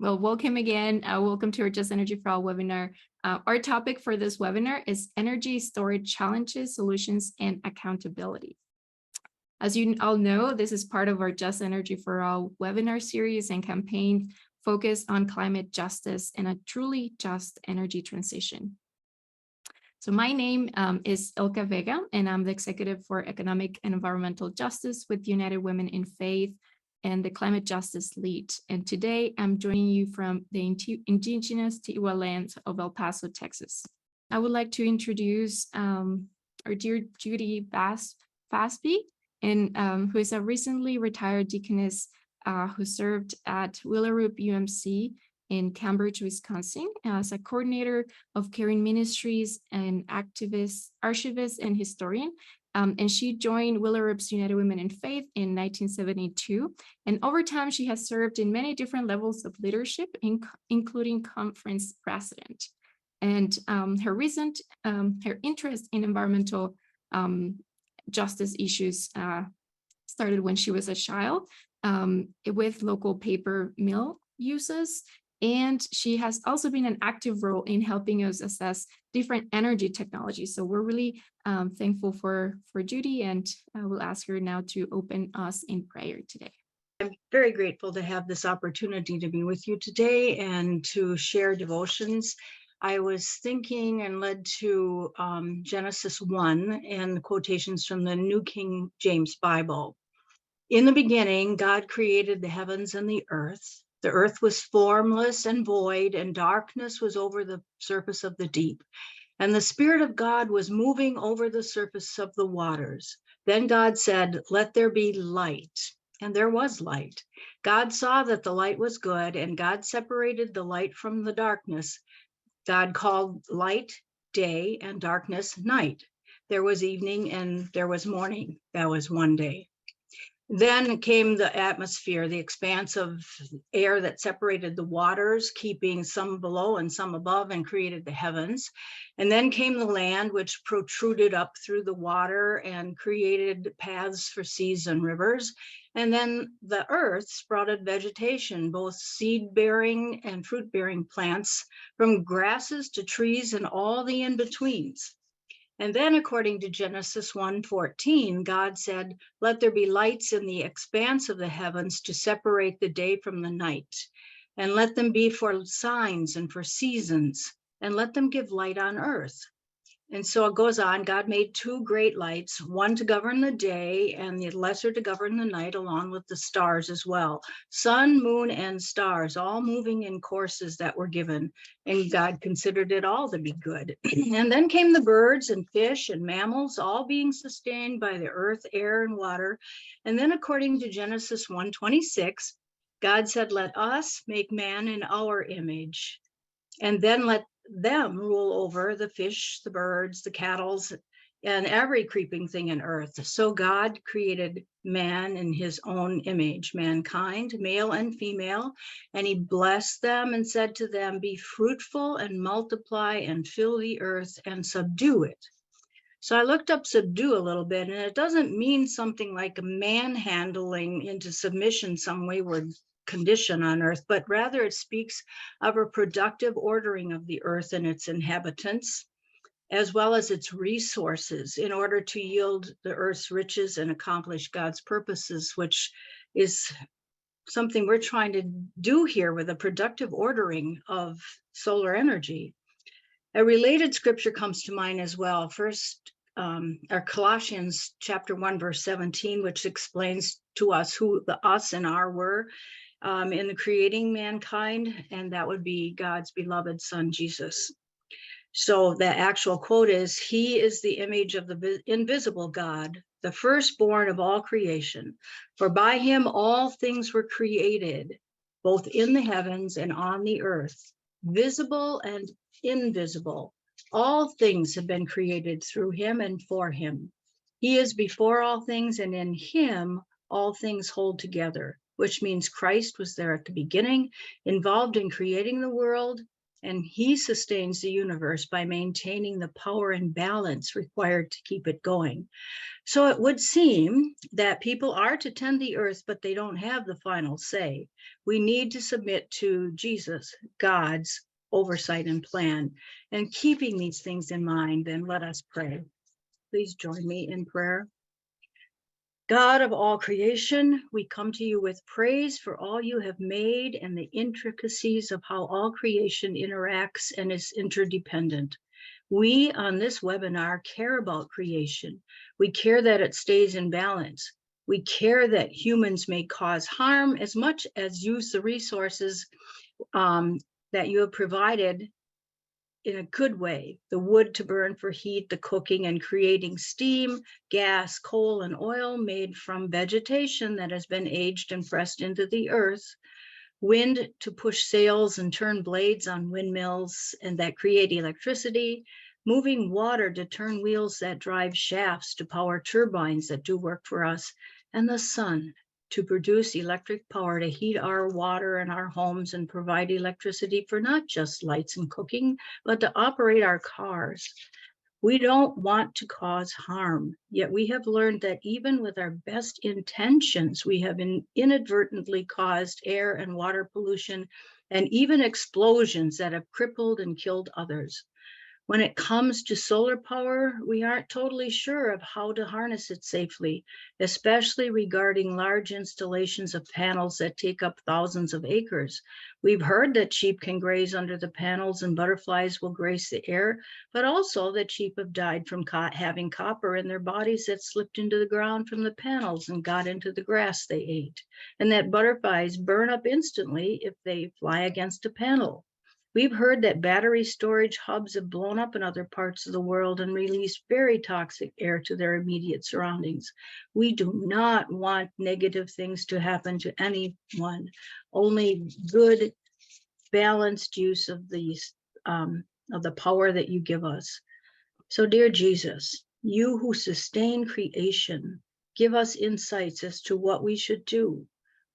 Well, welcome again. Welcome to our Just Energy for All webinar. Our topic for this webinar is energy storage challenges, solutions, and accountability. As you all know, this is part of our Just Energy for All webinar series and campaign focused on climate justice and a truly just energy transition. So my name is Ilka Vega, and I'm the Executive for Economic and Environmental Justice with United Women in Faith and the Climate Justice Lead. And today I'm joining you from the indigenous Tiwa lands of El Paso, Texas. I would like to introduce our dear Judy Fasby, and who is a recently retired deaconess who served at Willorup UMC in Cambridge, Wisconsin, as a coordinator of caring ministries and activist, archivist, and historian. And she joined Willerup's United Women in Faith in 1972. And over time, she has served in many different levels of leadership, including conference president. And her interest in environmental justice issues started when she was a child with local paper mill uses. And she has also been an active role in helping us assess different energy technologies. So we're really thankful for Judy, and I will ask her now to open us in prayer today. I'm very grateful to have this opportunity to be with you today and to share devotions. I was thinking and led to Genesis 1 and quotations from the New King James Bible. In the beginning, God created the heavens and the earth. The earth was formless and void, and darkness was over the surface of the deep. And the Spirit of God was moving over the surface of the waters. Then God said, "Let there be light." And there was light. God saw that the light was good, and God separated the light from the darkness. God called light day and darkness night. There was evening and there was morning. That was one day. Then came the atmosphere, the expanse of air that separated the waters, keeping some below and some above, and created the heavens. And then came the land, which protruded up through the water and created paths for seas and rivers. And then the earth sprouted vegetation, both seed-bearing and fruit-bearing plants, from grasses to trees and all the in-betweens. And then, according to Genesis 1:14, God said, "Let there be lights in the expanse of the heavens to separate the day from the night, and let them be for signs and for seasons, and let them give light on earth." And so it goes on. God made two great lights, one to govern the day and the lesser to govern the night, along with the stars as well. Sun, moon, and stars, all moving in courses that were given. And God considered it all to be good. And then came the birds and fish and mammals, all being sustained by the earth, air, and water. And then, according to Genesis 1:26, God said, "Let us make man in our image, and then let them rule over the fish, the birds, the cattle, and every creeping thing in earth." So God created man in his own image, mankind, male and female, and he blessed them and said to them, "Be fruitful and multiply and fill the earth and subdue it." So I looked up subdue a little bit, and it doesn't mean something like manhandling into submission, some wayward condition on earth, but rather it speaks of a productive ordering of the earth and its inhabitants, as well as its resources, in order to yield the earth's riches and accomplish God's purposes, which is something we're trying to do here with a productive ordering of solar energy. A related scripture comes to mind as well. First, or Colossians chapter 1, verse 17, which explains to us who the us and our were in the creating mankind, and that would be God's beloved Son, Jesus. So the actual quote is, "He is the image of the invisible God, the firstborn of all creation. For by him all things were created, both in the heavens and on the earth, visible and invisible. All things have been created through him and for him. He is before all things, and in him all things hold together," which means Christ was there at the beginning, involved in creating the world, and he sustains the universe by maintaining the power and balance required to keep it going. So it would seem that people are to tend the earth, but they don't have the final say. We need to submit to Jesus, God's oversight and plan. And keeping these things in mind, then let us pray. Please join me in prayer. God of all creation, we come to you with praise for all you have made and the intricacies of how all creation interacts and is interdependent. We on this webinar care about creation. We care that it stays in balance. We care that humans may cause harm as much as use the resources that you have provided in a good way, the wood to burn for heat, the cooking and creating steam, gas, coal, and oil made from vegetation that has been aged and pressed into the earth, wind to push sails and turn blades on windmills and that create electricity, moving water to turn wheels that drive shafts to power turbines that do work for us, and the sun to produce electric power to heat our water and our homes and provide electricity for not just lights and cooking, but to operate our cars. We don't want to cause harm, yet we have learned that even with our best intentions, we have inadvertently caused air and water pollution and even explosions that have crippled and killed others. When it comes to solar power, we aren't totally sure of how to harness it safely, especially regarding large installations of panels that take up thousands of acres. We've heard that sheep can graze under the panels and butterflies will grace the air, but also that sheep have died from having copper in their bodies that slipped into the ground from the panels and got into the grass they ate, and that butterflies burn up instantly if they fly against a panel. We've heard that battery storage hubs have blown up in other parts of the world and released very toxic air to their immediate surroundings. We do not want negative things to happen to anyone, only good, balanced use of the power that you give us. So, dear Jesus, you who sustain creation, give us insights as to what we should do,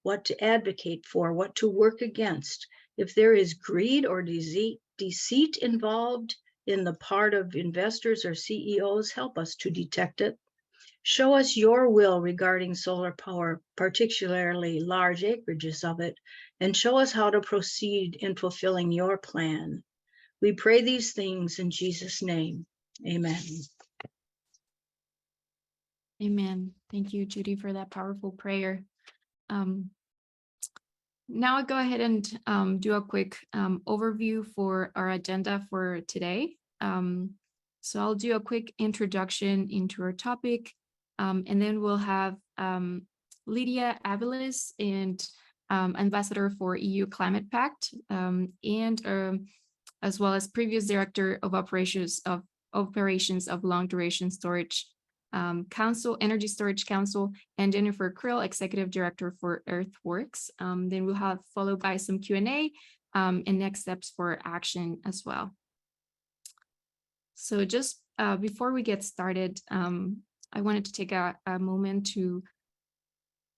what to advocate for, what to work against. If there is greed or deceit involved in the part of investors or CEOs, help us to detect it. Show us your will regarding solar power, particularly large acreages of it, and show us how to proceed in fulfilling your plan. We pray these things in Jesus' name. Amen. Amen. Thank you, Judy, for that powerful prayer. Now I'll go ahead and do a quick overview for our agenda for today. So I'll do a quick introduction into our topic, and then we'll have Lydia Aviles, and Ambassador for EU Climate Pact, and as well as previous Director of Operations of Long Duration Storage Council, Energy Storage Council, and Jennifer Krill, Executive Director for Earthworks. Then we'll have followed by some Q&A and next steps for action as well. So just before we get started, I wanted to take a moment to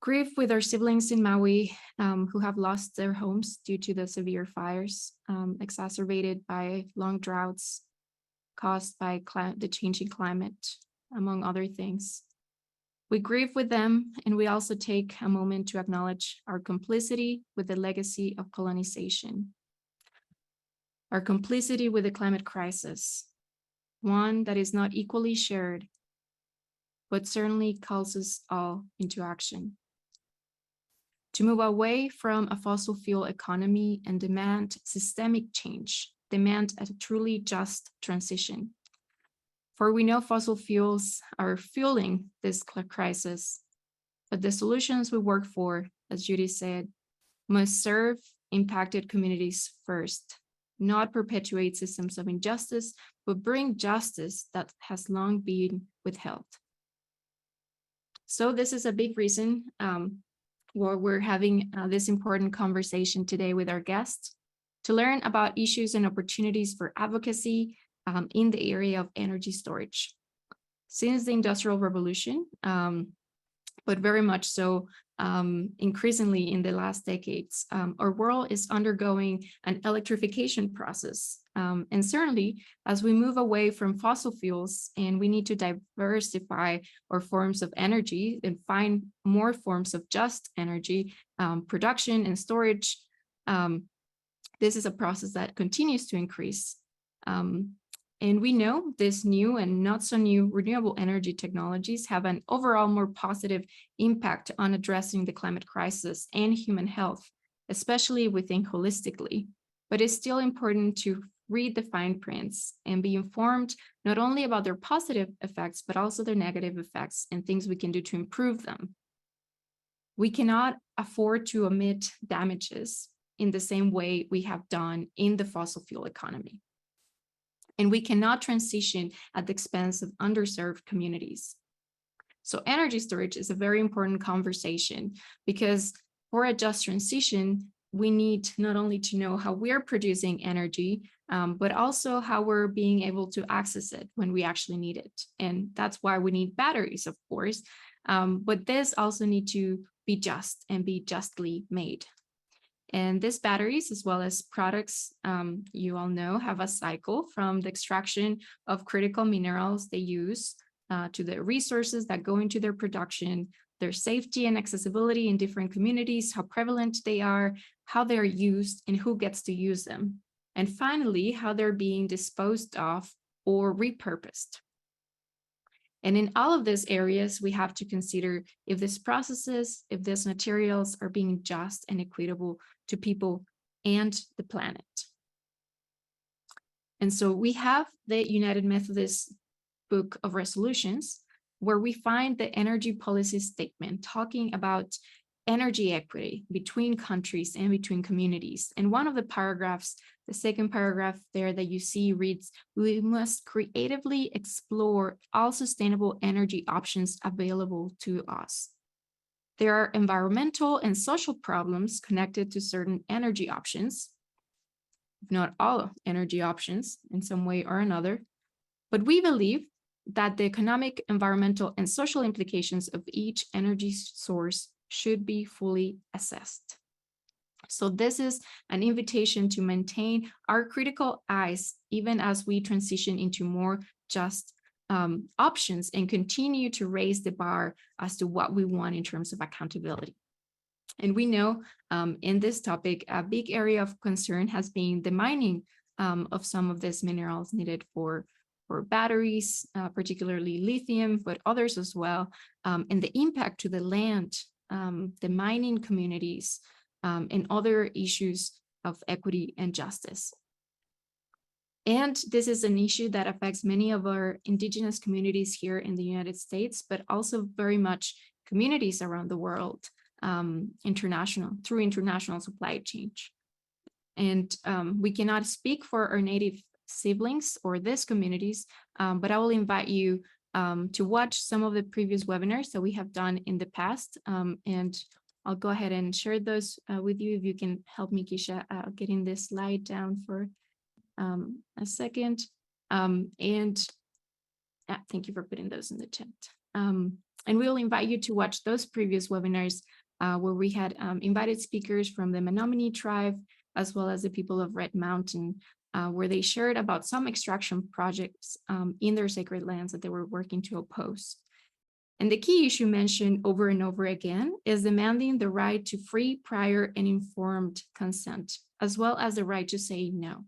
grieve with our siblings in Maui who have lost their homes due to the severe fires exacerbated by long droughts caused by the changing climate, among other things. We grieve with them, and we also take a moment to acknowledge our complicity with the legacy of colonization, our complicity with the climate crisis, one that is not equally shared, but certainly calls us all into action. To move away from a fossil fuel economy and demand systemic change, demand a truly just transition. For we know fossil fuels are fueling this crisis, but the solutions we work for, as Judy said, must serve impacted communities first, not perpetuate systems of injustice, but bring justice that has long been withheld. So this is a big reason why we're having this important conversation today with our guests, to learn about issues and opportunities for advocacy in the area of energy storage. Since the Industrial Revolution, but very much so increasingly in the last decades. Our world is undergoing an electrification process. And certainly, as we move away from fossil fuels and we need to diversify our forms of energy and find more forms of just energy, production and storage, this is a process that continues to increase. And we know this new and not so new renewable energy technologies have an overall more positive impact on addressing the climate crisis and human health, especially we think holistically. But it's still important to read the fine prints and be informed not only about their positive effects, but also their negative effects and things we can do to improve them. We cannot afford to omit damages in the same way we have done in the fossil fuel economy. And we cannot transition at the expense of underserved communities. So energy storage is a very important conversation because for a just transition, we need not only to know how we're producing energy, but also how we're being able to access it when we actually need it. And that's why we need batteries, of course, but this also need to be just and be justly made. And these batteries, as well as products, you all know, have a cycle from the extraction of critical minerals they use to the resources that go into their production, their safety and accessibility in different communities, how prevalent they are, how they're used, and who gets to use them. And finally, how they're being disposed of or repurposed. And in all of these areas, we have to consider if these processes, if these materials are being just and equitable to people and the planet. And so we have the United Methodist Book of Resolutions, where we find the energy policy statement talking about energy equity between countries and between communities. And one of the paragraphs, the second paragraph there that you see reads, we must creatively explore all sustainable energy options available to us. There are environmental and social problems connected to certain energy options, if not all energy options in some way or another. But we believe that the economic, environmental, and social implications of each energy source should be fully assessed. So this is an invitation to maintain our critical eyes even as we transition into more just options and continue to raise the bar as to what we want in terms of accountability. And we know in this topic, a big area of concern has been the mining of some of these minerals needed for batteries, particularly lithium, but others as well, and the impact to the land, the mining communities, and other issues of equity and justice. And this is an issue that affects many of our indigenous communities here in the United States, but also very much communities around the world, through international supply chain. And we cannot speak for our native siblings or these communities, but I will invite you to watch some of the previous webinars that we have done in the past. And I'll go ahead and share those with you. If you can help me, Keisha, getting this slide down for a second. Thank you for putting those in the chat. And we'll invite you to watch those previous webinars where we had invited speakers from the Menominee tribe, as well as the people of Red Mountain, where they shared about some extraction projects in their sacred lands that they were working to oppose. And the key issue mentioned over and over again is demanding the right to free, prior, and informed consent, as well as the right to say no.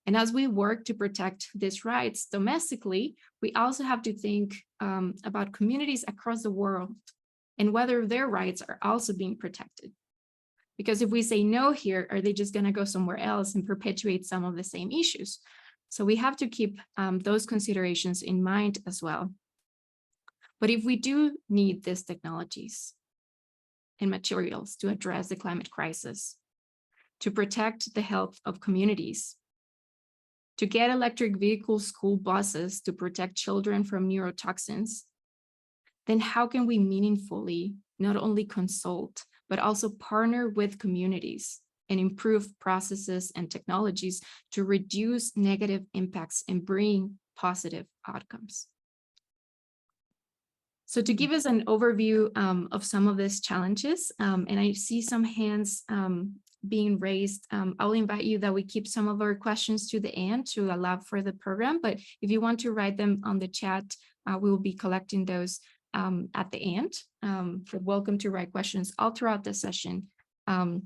And as we work to protect these rights domestically, we also have to think about communities across the world and whether their rights are also being protected. Because if we say no here, are they just going to go somewhere else and perpetuate some of the same issues? So we have to keep those considerations in mind as well. But if we do need these technologies and materials to address the climate crisis, to protect the health of communities, to get electric vehicle school buses to protect children from neurotoxins, then how can we meaningfully not only consult, but also partner with communities and improve processes and technologies to reduce negative impacts and bring positive outcomes? So to give us an overview of some of these challenges, and I see some hands being raised, I'll invite you that we keep some of our questions to the end to allow for the program. But if you want to write them on the chat, we will be collecting those at the end. You're welcome to write questions all throughout the session. And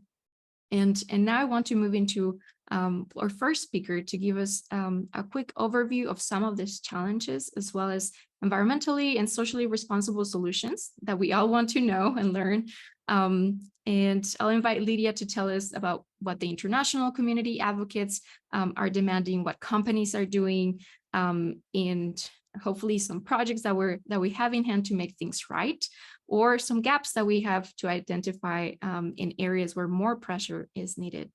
now I want to move into our first speaker to give us a quick overview of some of these challenges, as well as environmentally and socially responsible solutions that we all want to know and learn. And I'll invite Lydia to tell us about what the international community advocates are demanding, what companies are doing, and hopefully some projects that we have in hand to make things right, or some gaps that we have to identify in areas where more pressure is needed.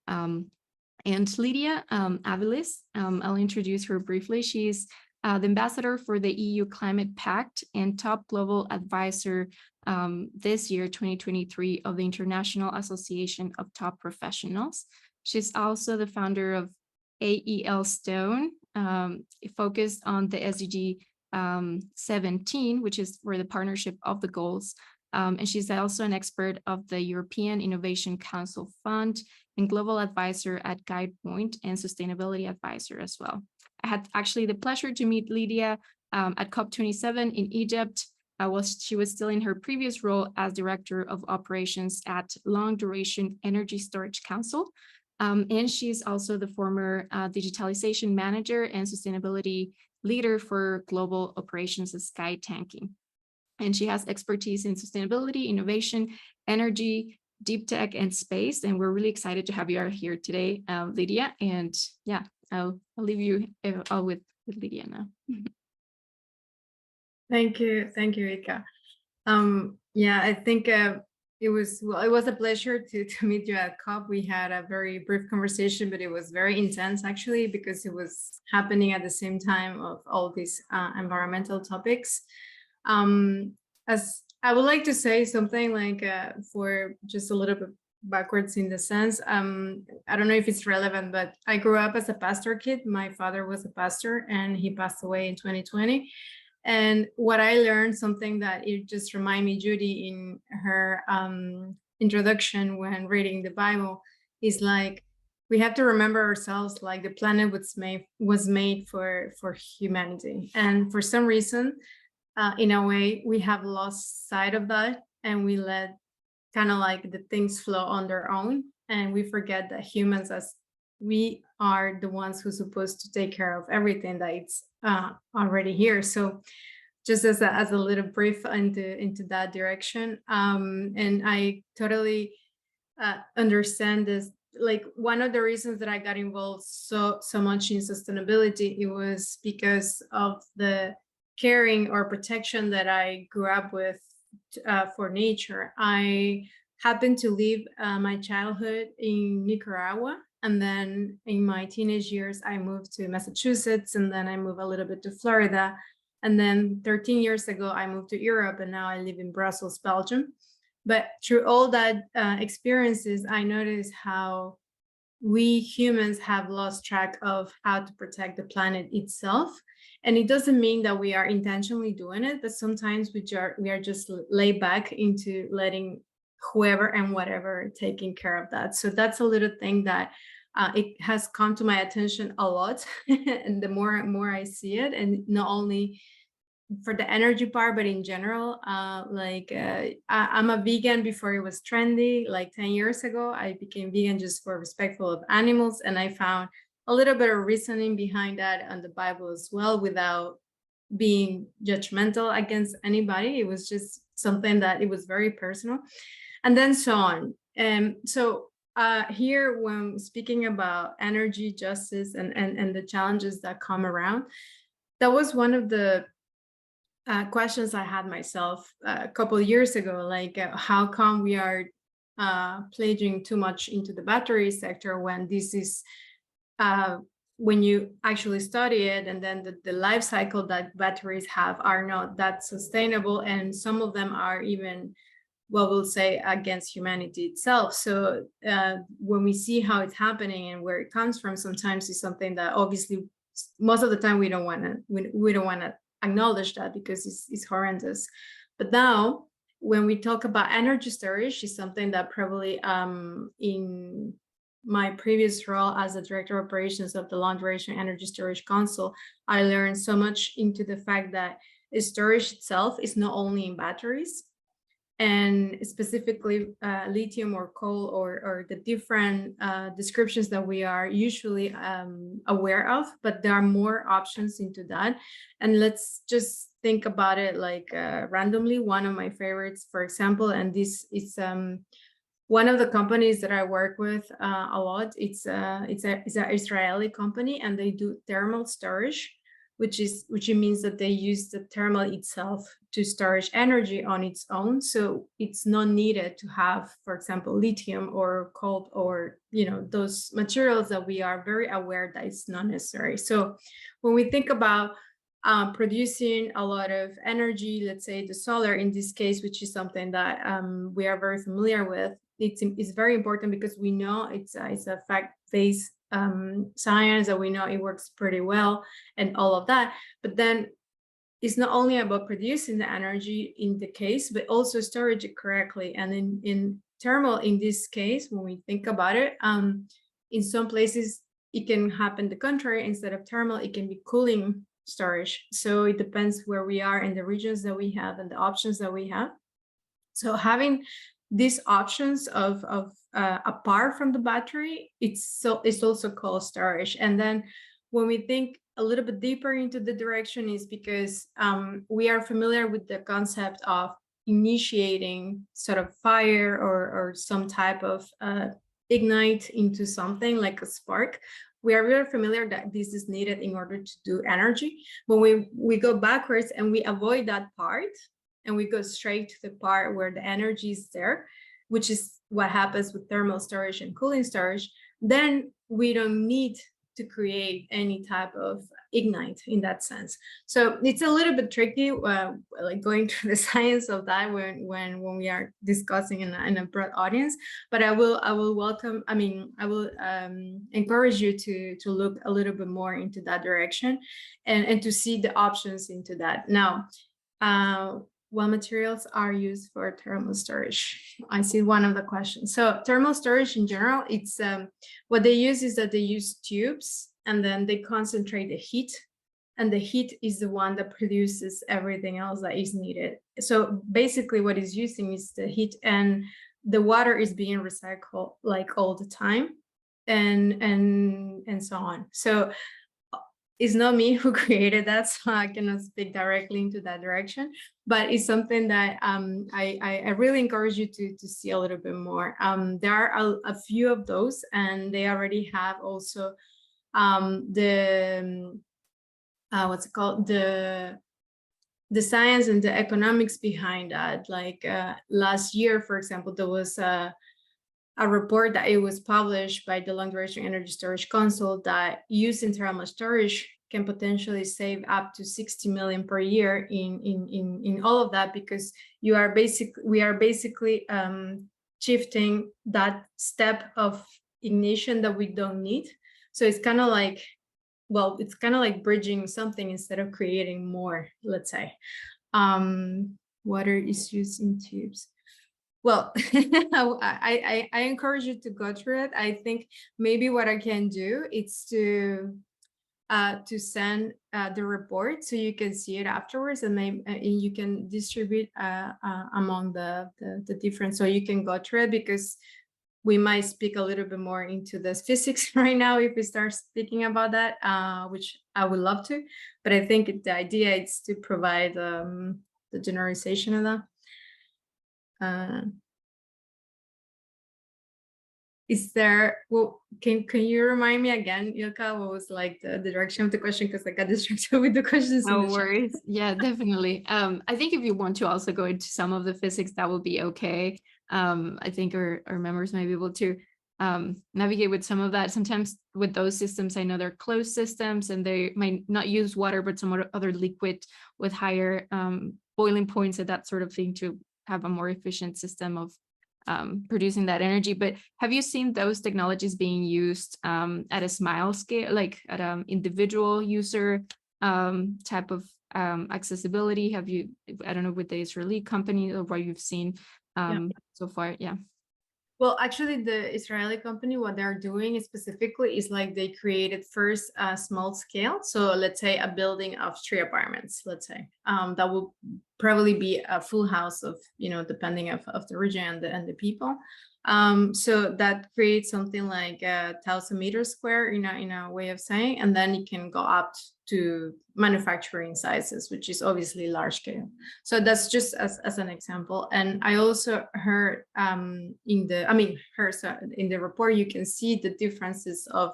And Lydia Aviles, I'll introduce her briefly. She's the ambassador for the EU Climate Pact and top global advisor this year, 2023, of the International Association of Top Professionals. She's also the founder of AEL Stone, focused on the SDG 17, which is for the partnership of the goals. And she's also an expert of the European Innovation Council Fund and global advisor at GuidePoint and sustainability advisor as well. I had actually the pleasure to meet Lydia at COP27 in Egypt. She was still in her previous role as director of operations at Long Duration Energy Storage Council. And she's also the former digitalization manager and sustainability leader for global operations at Sky Tanking. And she has expertise in sustainability, innovation, energy, deep tech, and space. And we're really excited to have you here today, Lydia. And yeah, I'll leave you all with Lydia now. Thank you, Ika. Yeah, I think it was a pleasure to meet you at COP. We had a very brief conversation, but it was very intense actually, because it was happening at the same time of all these environmental topics. As I would like to say something like for just a little bit backwards in the sense, I don't know if it's relevant, but I grew up as a pastor kid. My father was a pastor and he passed away in 2020. And what I learned, something that it just reminded me, Judy, in her introduction when reading the Bible, is like, we have to remember ourselves like the planet was made for humanity. And for some reason, in a way, we have lost sight of that, and we let kind of like the things flow on their own. And we forget that humans, as we are the ones who's supposed to take care of everything that it's already here. So just as a little brief into that direction. And I totally understand this. Like, one of the reasons that I got involved so much in sustainability, it was because of the caring or protection that I grew up with for nature. I happened to live my childhood in Nicaragua. And then in my teenage years, I moved to Massachusetts, and then I moved a little bit to Florida. And then 13 years ago, I moved to Europe, and now I live in Brussels, Belgium. But through all that experiences, I noticed how we humans have lost track of how to protect the planet itself. And it doesn't mean that we are intentionally doing it, but sometimes we are just laid back into letting whoever and whatever taking care of that. So that's a little thing that it has come to my attention a lot. And the more and more I see it, and not only for the energy part, but in general, I'm a vegan before it was trendy. Like 10 years ago, I became vegan just for respectful of animals. And I found a little bit of reasoning behind that on the Bible as well, without being judgmental against anybody. It was just something that it was very personal. And then so on. So here, when speaking about energy justice and the challenges that come around, that was one of the questions I had myself a couple of years ago, like how come we are pledging too much into the battery sector when this is, when you actually study it, and then the life cycle that batteries have are not that sustainable, and some of them are even, well, we'll say, against humanity itself. So when we see how it's happening and where it comes from, sometimes it's something that obviously most of the time we don't want to acknowledge that because it's horrendous. But now, when we talk about energy storage, is something that probably in my previous role as the director of operations of the Long Duration Energy Storage Council, I learned so much into the fact that storage itself is not only in batteries, and specifically lithium or coal or the different descriptions that we are usually aware of, but there are more options into that. And let's just think about it like randomly. One of my favorites, for example, and this is one of the companies that I work with a lot. It's an Israeli company, and they do thermal storage, which means that they use the thermal itself to storage energy on its own. So it's not needed to have, for example, lithium or coal or those materials that we are very aware that it's not necessary. So when we think about producing a lot of energy, let's say the solar in this case, which is something that we are very familiar with, it's very important because we know it's a fact-based science, that we know it works pretty well and all of that. But then it's not only about producing the energy in the case, but also storage it correctly. And in thermal, in this case, when we think about it, in some places it can happen the contrary. Instead of thermal, it can be cooling storage. So it depends where we are in the regions that we have and the options that we have. So having these options of apart from the battery, it's also called storage. And then when we think a little bit deeper into the direction, is because we are familiar with the concept of initiating sort of fire or some type of ignite into something like a spark. We are very familiar that this is needed in order to do energy. When we go backwards and we avoid that part, and we go straight to the part where the energy is there, which is what happens with thermal storage and cooling storage, then we don't need to create any type of ignite in that sense. So it's a little bit tricky, like going through the science of that when we are discussing in a broad audience. But I will encourage you to look a little bit more into that direction and to see the options into that. Now, what materials are used for thermal storage? I see one of the questions. So thermal storage in general, it's what they use is that they use tubes, and then they concentrate the heat, and the heat is the one that produces everything else that is needed. So basically what is using is the heat, and the water is being recycled like all the time, and so on. So it's not me who created that, so I cannot speak directly into that direction, but it's something that I really encourage you to see a little bit more. There are a few of those, and they already have also the what's it called, the science and the economics behind that. Like last year, for example, there was a report that it was published by the Long Duration Energy Storage Council that using thermal storage can potentially save up to 60 million per year in all of that, because we are basically shifting that step of ignition that we don't need. So it's kind of like, well, it's kind of like bridging something instead of creating more, let's say. Water is used in tubes. Well, I encourage you to go through it. I think maybe what I can do is to send the report so you can see it afterwards, and maybe you can distribute among the different, so you can go through it, because we might speak a little bit more into the physics right now if we start speaking about that, which I would love to. But I think the idea is to provide the generalization of that. Is there, well, can you remind me again, Ilka, what was like the direction of the question, because I got distracted with the questions. No worries. Yeah, definitely. I think if you want to also go into some of the physics, that will be okay. I think our members might be able to navigate with some of that. Sometimes with those systems, I know they're closed systems and they might not use water, but some other liquid with higher boiling points and that sort of thing, to have a more efficient system of producing that energy. But have you seen those technologies being used at a small scale, like at an individual user type of accessibility? Have you, I don't know, with the Israeli company or what you've seen so far? Yeah. Well, actually, the Israeli company, what they're doing specifically is like they created first a small scale. So let's say a building of 3 apartments, let's say, that will probably be a full house of, depending of the region and the people. So that creates something like 1,000 meters square in a way of saying, and then it can go up to manufacturing sizes, which is obviously large scale. So that's just as an example. And I also heard in the report, you can see the differences of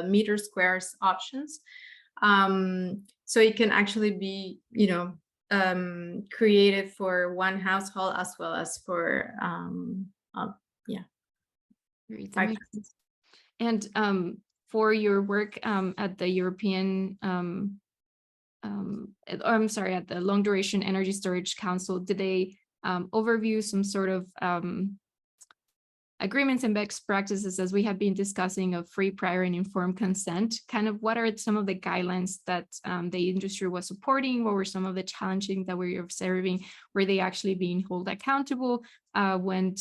meter squares options. So it can actually be, created for one household as well as for, Great, that makes sense. And for your work at the European, I'm sorry, at the Long Duration Energy Storage Council, did they overview some sort of agreements and best practices, as we have been discussing, of free, prior, and informed consent? Kind of what are some of the guidelines that the industry was supporting? What were some of the challenges that we're observing? Were they actually being held accountable when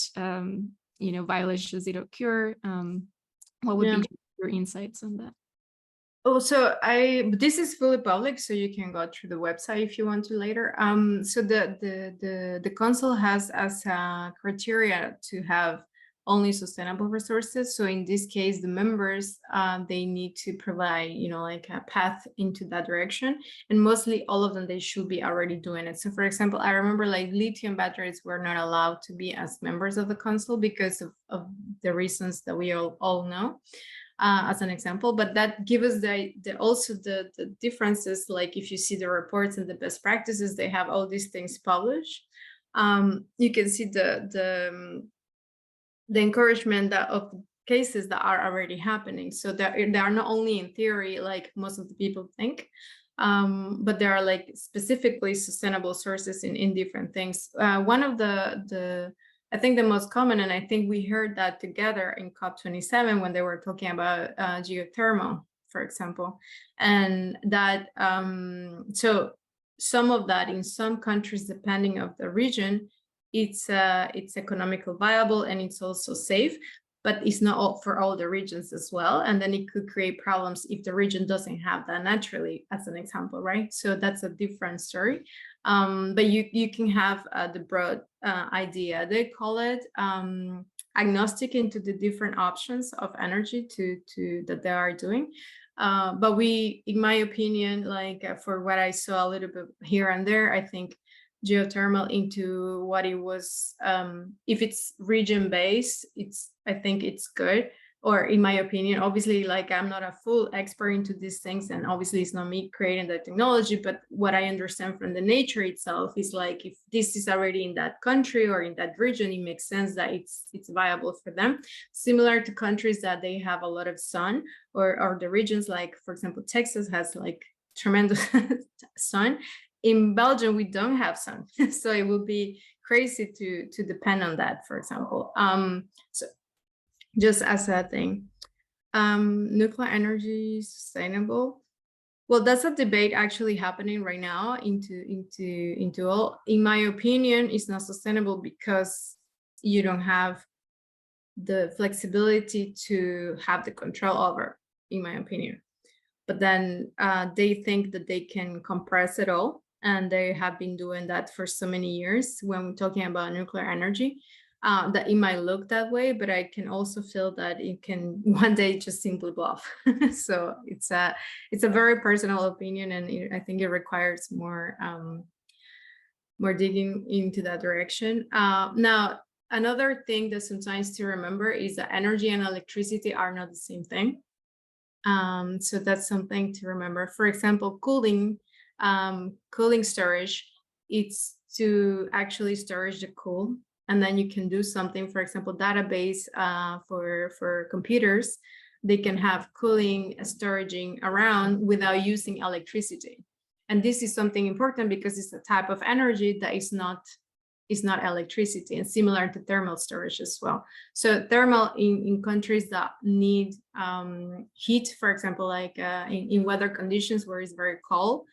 violations did occur? What would be your insights on that? Oh, so this is fully public, so you can go through the website if you want to later. So the council has as a criteria to have only sustainable resources. So in this case, the members, they need to provide, like a path into that direction. And mostly all of them, they should be already doing it. So for example, I remember like lithium batteries were not allowed to be as members of the council because of the reasons that we all know. As an example, but that gives us the differences. Like if you see the reports and the best practices, they have all these things published. You can see the encouragement of cases that are already happening. So they are not only in theory, like most of the people think, but there are like specifically sustainable sources in different things. One of I think the most common, and I think we heard that together in COP27 when they were talking about geothermal, for example, and that so some of that in some countries, depending of the region, it's economically viable and it's also safe, but it's not for all the regions as well. And then it could create problems if the region doesn't have that naturally, as an example, right? So that's a different story. But you can have the broad idea. They call it agnostic into the different options of energy that they are doing. But in my opinion, like for what I saw a little bit here and there, I think geothermal into what it was, if it's region based, I think it's good. Or in my opinion, obviously, like I'm not a full expert into these things, and obviously it's not me creating the technology, but what I understand from the nature itself is like if this is already in that country or in that region, it makes sense that it's viable for them. Similar to countries that they have a lot of sun, or the regions like, for example, Texas has like tremendous sun. In Belgium, we don't have sun, so it would be crazy to depend on that, for example. So just as a thing, nuclear energy sustainable. Well, that's a debate actually happening right now into all. In my opinion, it's not sustainable because you don't have the flexibility to have the control over, in my opinion. But then they think that they can compress it all. And they have been doing that for so many years when we're talking about nuclear energy, that it might look that way, but I can also feel that it can one day just simply blow off. So it's a very personal opinion, and I think it requires more digging into that direction. Now, another thing that sometimes to remember is that energy and electricity are not the same thing. So that's something to remember. For example, cooling storage, it's to actually storage the cool, and then you can do something, for example, database for computers. They can have cooling storaging around without using electricity. And this is something important because it's a type of energy that is not electricity, and similar to thermal storage as well. So thermal in countries that need heat, for example, like in weather conditions where it's very cold,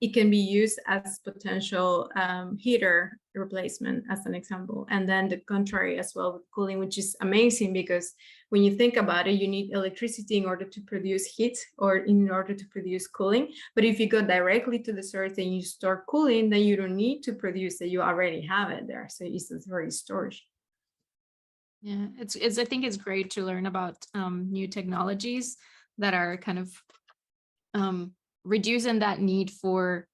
it can be used as potential heater replacement, as an example. And then the contrary as well with cooling, which is amazing, because when you think about it, you need electricity in order to produce heat or in order to produce cooling. But if you go directly to the source and you store cooling, then you don't need to produce it, you already have it there. So it's very storage. Yeah, it's I think it's great to learn about new technologies that are kind of reducing that need for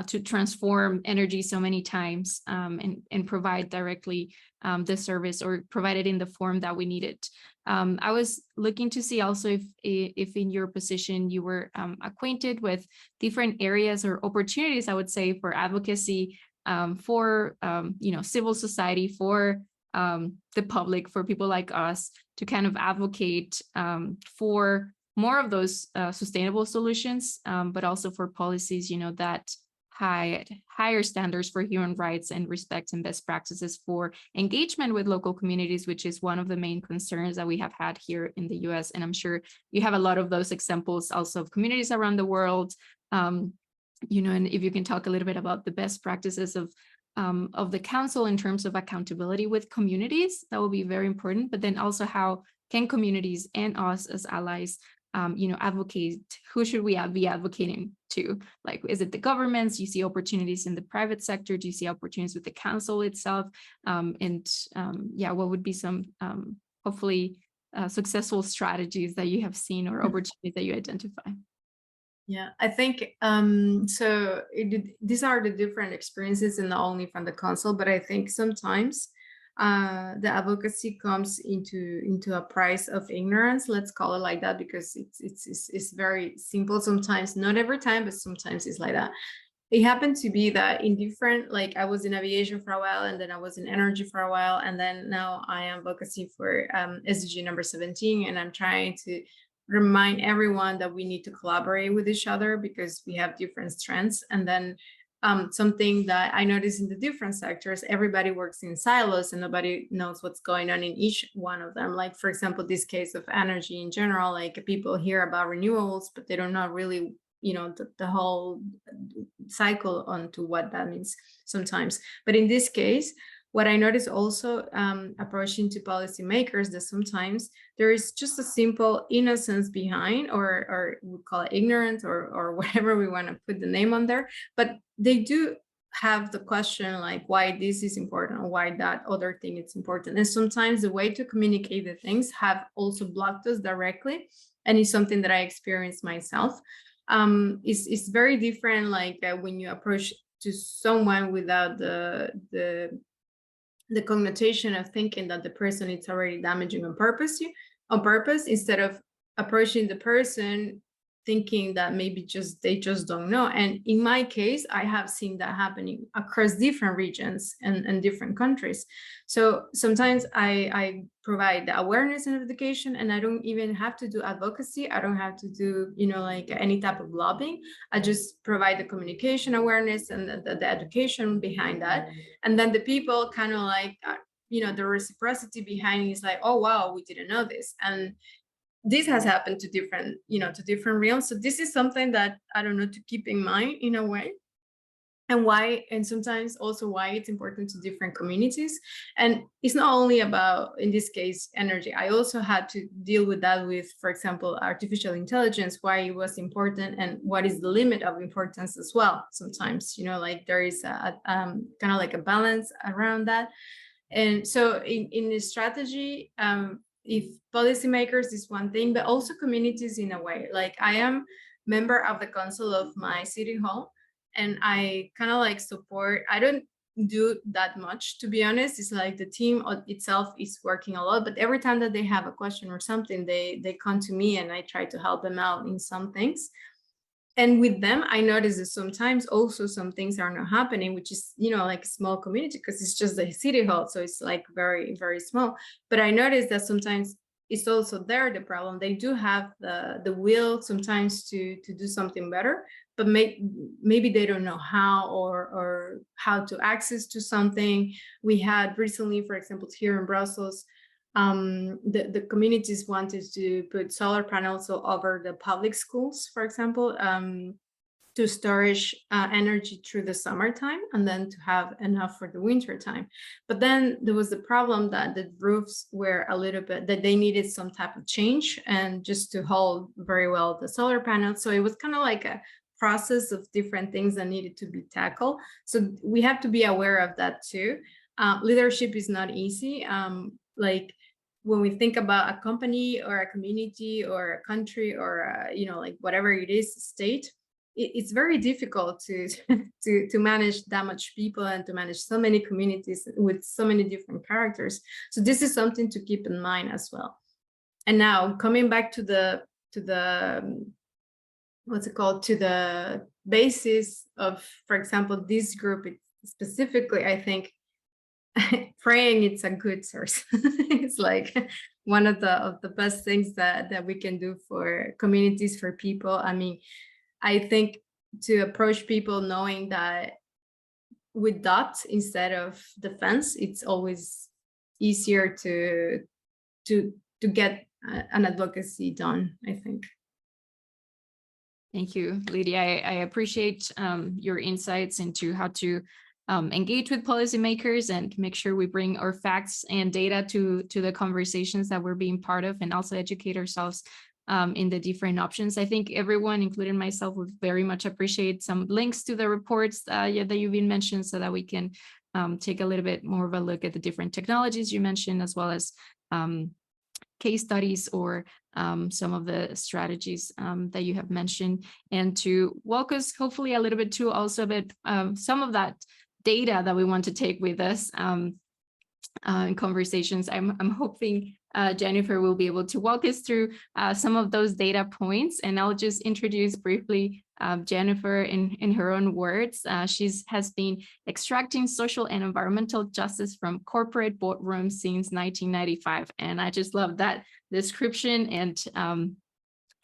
to transform energy so many times, and provide directly the service, or provide it in the form that we need it. I was looking to see also if in your position you were acquainted with different areas or opportunities, I would say, for advocacy, for civil society, for the public, for people like us, to kind of advocate for more of those sustainable solutions, but also for policies, that higher standards for human rights and respect and best practices for engagement with local communities, which is one of the main concerns that we have had here in the US. And I'm sure you have a lot of those examples also of communities around the world. And if you can talk a little bit about the best practices of the council in terms of accountability with communities, that will be very important. But then also, how can communities and us as allies advocate? Who should we be advocating to? Like, is it the governments? Do you see opportunities in the private sector? Do you see opportunities with the council itself? What would be some hopefully successful strategies that you have seen, or opportunities that you identify? Yeah, I think these are the different experiences, and not only from the council, but I think sometimes the advocacy comes into a price of ignorance, let's call it like that, because it's very simple sometimes, not every time, but sometimes it's like that. It happened to be that in different, like, I was in aviation for a while, and then I was in energy for a while, and then now I am advocacy for SDG number 17, and I'm trying to remind everyone that we need to collaborate with each other because we have different strengths. And then something that I noticed in the different sectors, everybody works in silos and nobody knows what's going on in each one of them. Like, for example, this case of energy in general, like, people hear about renewables, but they don't know really, the whole cycle onto what that means sometimes. But in this case, what I noticed also approaching to policymakers, that sometimes there is just a simple innocence behind, or we call it ignorance, or whatever we want to put the name on there, but they do have the question, like, why this is important, or why that other thing is important. And sometimes the way to communicate the things have also blocked us directly, and it's something that I experienced myself. It's very different, like when you approach to someone without the connotation of thinking that the person is already damaging on purpose, instead of approaching the person thinking that maybe they just don't know. And in my case, I have seen that happening across different regions and different countries. So sometimes I provide the awareness and education, and I don't even have to do advocacy. I don't have to do, like any type of lobbying. I just provide the communication awareness and the education behind that. And then the people kind of like, the reciprocity behind it is like, oh, wow, we didn't know this. And this has happened to different realms. So this is something that, I don't know, to keep in mind in a way, and sometimes also why it's important to different communities. And it's not only about, in this case, energy. I also had to deal with that with, for example, artificial intelligence, why it was important and what is the limit of importance as well. Sometimes, like, there is a kind of like a balance around that. And so in the strategy, if policymakers is one thing, but also communities in a way. Like, I am member of the council of my city hall, and I kind of like support. I don't do that much, to be honest. It's like the team itself is working a lot, but every time that they have a question or something, they come to me, and I try to help them out in some things. And with them, I notice that sometimes also some things are not happening, which is, like a small community, because it's just the city hall. So it's like very, very small. But I notice that sometimes it's also there, the problem. They do have the will sometimes to do something better, but maybe they don't know how, or how to access to something. We had recently, for example, here in Brussels, the communities wanted to put solar panels all over the public schools, for example, to storage energy through the summertime and then to have enough for the winter time. But then there was the problem that the roofs were a little bit, that they needed some type of change and just to hold very well the solar panels. So it was kind of like a process of different things that needed to be tackled. So we have to be aware of that too. Leadership is not easy. Like when we think about a company or a community or a country or like whatever it is, state, it's very difficult to to manage that much people and to manage so many communities with so many different characters. So this is something to keep in mind as well. And now coming back to the what's it called, to the basis of, for example, this group specifically, I think praying, it's a good source. It's like one of the best things that we can do for communities, for people. I mean, I think to approach people knowing that with dots instead of defense, it's always easier to get an advocacy done, I think. Thank you, Lydia. I appreciate your insights into how to engage with policymakers and make sure we bring our facts and data to the conversations that we're being part of, and also educate ourselves in the different options. I think everyone, including myself, would very much appreciate some links to the reports that you've been mentioned, so that we can take a little bit more of a look at the different technologies you mentioned, as well as case studies or some of the strategies that you have mentioned, and to walk us hopefully a little bit to also a bit some of that data that we want to take with us in conversations. I'm hoping Jennifer will be able to walk us through some of those data points, and I'll just introduce briefly Jennifer in her own words. She has been extracting social and environmental justice from corporate boardrooms since 1995, and I just love that description. And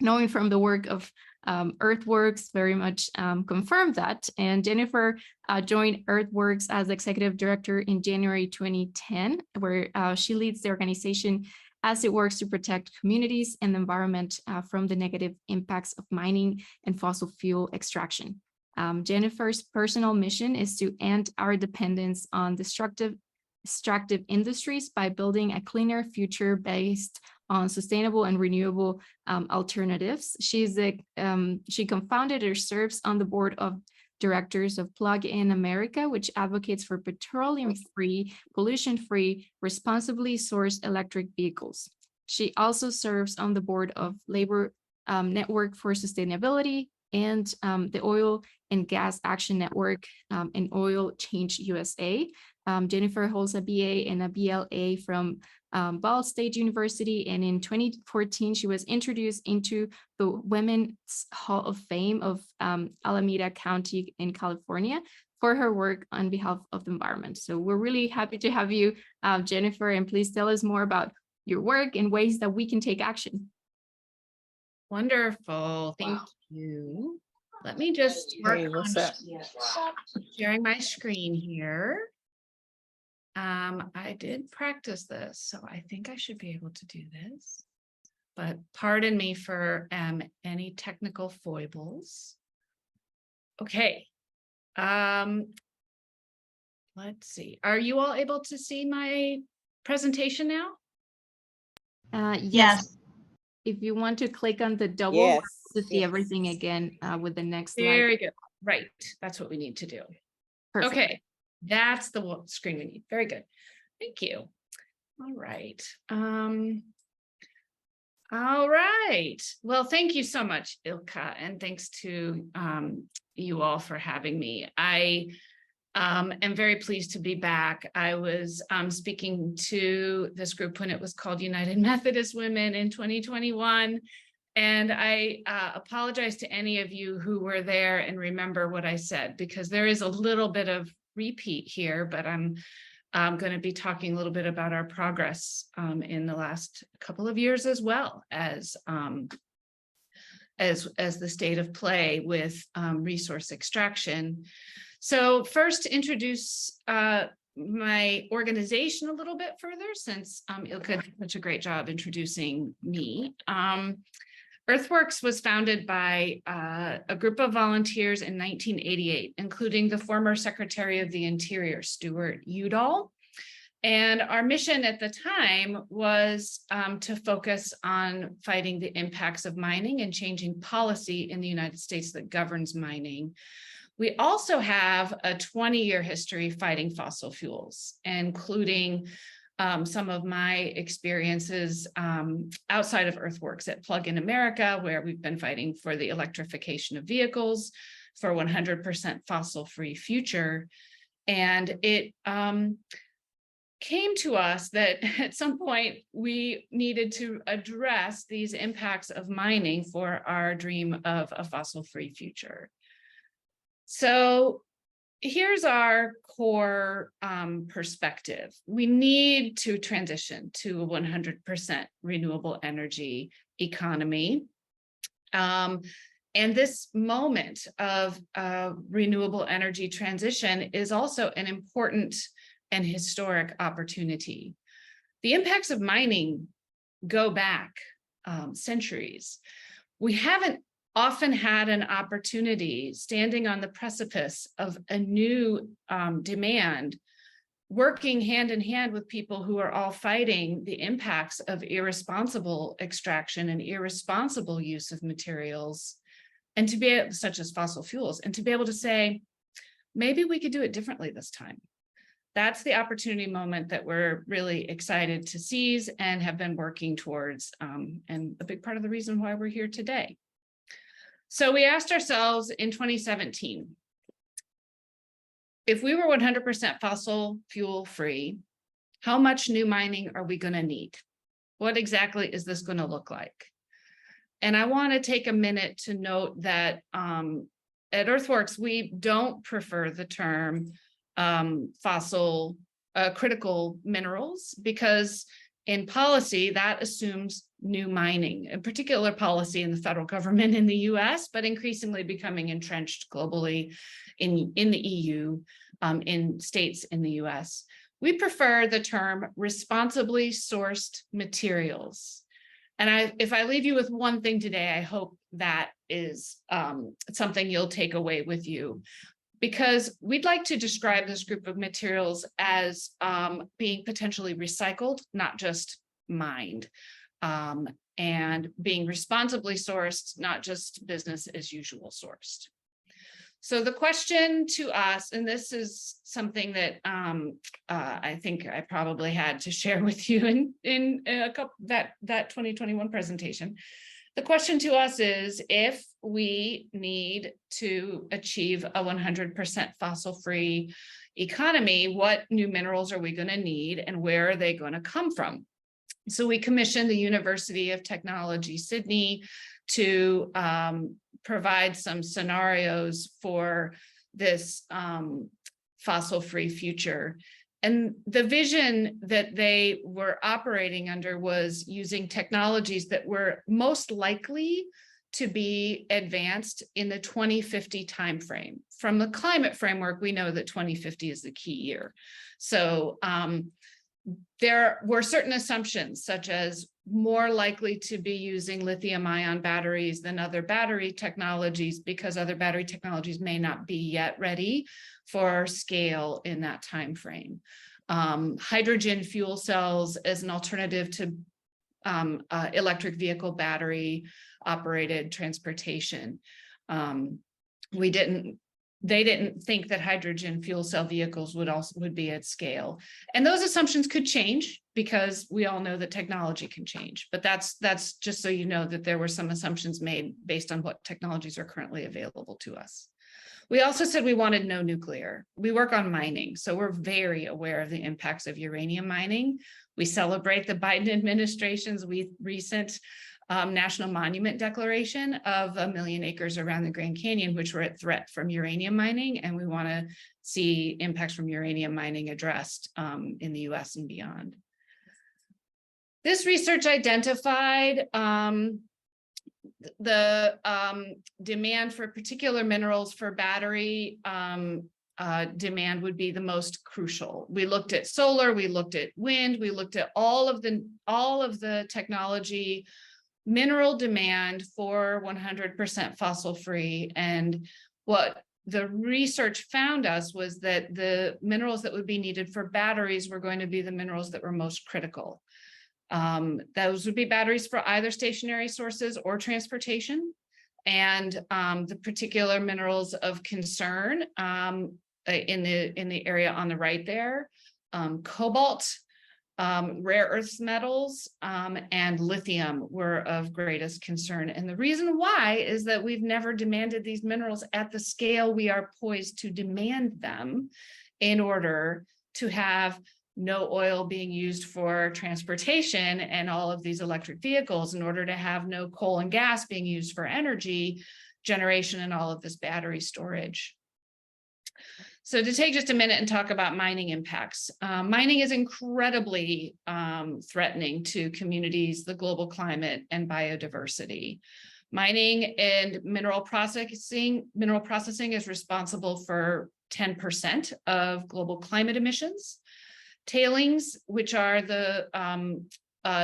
knowing from the work of Earthworks very much confirmed that. And Jennifer joined Earthworks as executive director in January 2010, where she leads the organization as it works to protect communities and the environment from the negative impacts of mining and fossil fuel extraction. Jennifer's personal mission is to end our dependence on extractive industries by building a cleaner future based on sustainable and renewable alternatives. She co-founded or serves on the board of directors of Plug In America, which advocates for petroleum-free, pollution-free, responsibly sourced electric vehicles. She also serves on the board of Labor Network for Sustainability and the Oil and Gas Action Network and Oil Change USA. Jennifer holds a BA and a BLA from Ball State University, and in 2014 she was introduced into the Women's Hall of Fame of Alameda County in California for her work on behalf of the environment. So we're really happy to have you, Jennifer, and please tell us more about your work and ways that we can take action. Wonderful, thank you. Let me just work on sharing my screen here. I did practice this, so I think I should be able to do this, but pardon me for any technical foibles. Okay, let's see. Are you all able to see my presentation now? Yes. If you want to click on the double to see everything again with the next slide. Very good. Right, that's what we need to do. Perfect. Okay. That's the screen we need. Very good. Thank you. All right. All right. Well, thank you so much, Ilka, and thanks to you all for having me. I am very pleased to be back. I was speaking to this group when it was called United Methodist Women in 2021. And I apologize to any of you who were there and remember what I said, because there is a little bit of repeat here, but I'm going to be talking a little bit about our progress in the last couple of years, as well as the state of play with resource extraction. So first, to introduce my organization a little bit further, since Ilka did such a great job introducing me. Earthworks was founded by a group of volunteers in 1988, including the former Secretary of the Interior, Stuart Udall. And our mission at the time was to focus on fighting the impacts of mining and changing policy in the United States that governs mining. We also have a 20-year history fighting fossil fuels, including some of my experiences outside of Earthworks at Plug in America, where we've been fighting for the electrification of vehicles, for 100% fossil-free future. And it came to us that at some point we needed to address these impacts of mining for our dream of a fossil-free future. So here's our core perspective. We need to transition to a 100% renewable energy economy. And this moment of renewable energy transition is also an important and historic opportunity. The impacts of mining go back centuries. We haven't often had an opportunity standing on the precipice of a new demand, working hand in hand with people who are all fighting the impacts of irresponsible extraction and irresponsible use of materials, and to be able, such as fossil fuels, and to be able to say, maybe we could do it differently this time. That's the opportunity moment that we're really excited to seize and have been working towards, and a big part of the reason why we're here today. So we asked ourselves in 2017, if we were 100% fossil fuel free, how much new mining are we going to need? What exactly is this going to look like? And I want to take a minute to note that at Earthworks, we don't prefer the term fossil critical minerals, because in policy that assumes new mining, in particular policy in the federal government in the US, but increasingly becoming entrenched globally in the EU, in states in the US. We prefer the term responsibly sourced materials. And if I leave you with one thing today, I hope that is something you'll take away with you, because we'd like to describe this group of materials as being potentially recycled, not just mined, and being responsibly sourced, not just business as usual sourced. So the question to us, and this is something that I think I probably had to share with you in a couple that 2021 presentation. The question to us is, if we need to achieve a 100% fossil-free economy, what new minerals are we going to need and where are they going to come from? So we commissioned the University of Technology, Sydney, to provide some scenarios for this fossil-free future. And the vision that they were operating under was using technologies that were most likely to be advanced in the 2050 timeframe. From the climate framework, we know that 2050 is the key year. So there were certain assumptions, such as more likely to be using lithium-ion batteries than other battery technologies, because other battery technologies may not be yet ready for scale in that time frame. Hydrogen fuel cells as an alternative to electric vehicle battery operated transportation. They didn't think that hydrogen fuel cell vehicles would be at scale. And those assumptions could change, because we all know that technology can change. But that's just so you know that there were some assumptions made based on what technologies are currently available to us. We also said we wanted no nuclear. We work on mining, so we're very aware of the impacts of uranium mining. We celebrate the Biden administration's recent National Monument Declaration of 1 million acres around the Grand Canyon, which were at threat from uranium mining, and we want to see impacts from uranium mining addressed in the US and beyond. This research identified the demand for particular minerals for battery demand would be the most crucial. We looked at solar, we looked at wind, we looked at all of the technology mineral demand for 100% fossil free. And what the research found us was that the minerals that would be needed for batteries were going to be the minerals that were most critical. Those would be batteries for either stationary sources or transportation. And the particular minerals of concern in the area on the right there, cobalt, rare earth metals, and lithium were of greatest concern. And the reason why is that we've never demanded these minerals at the scale we are poised to demand them in order to have no oil being used for transportation and all of these electric vehicles, in order to have no coal and gas being used for energy generation and all of this battery storage. So to take just a minute and talk about mining impacts. Mining is incredibly threatening to communities, the global climate, and biodiversity. Mining and mineral processing is responsible for 10% of global climate emissions. Tailings, which are the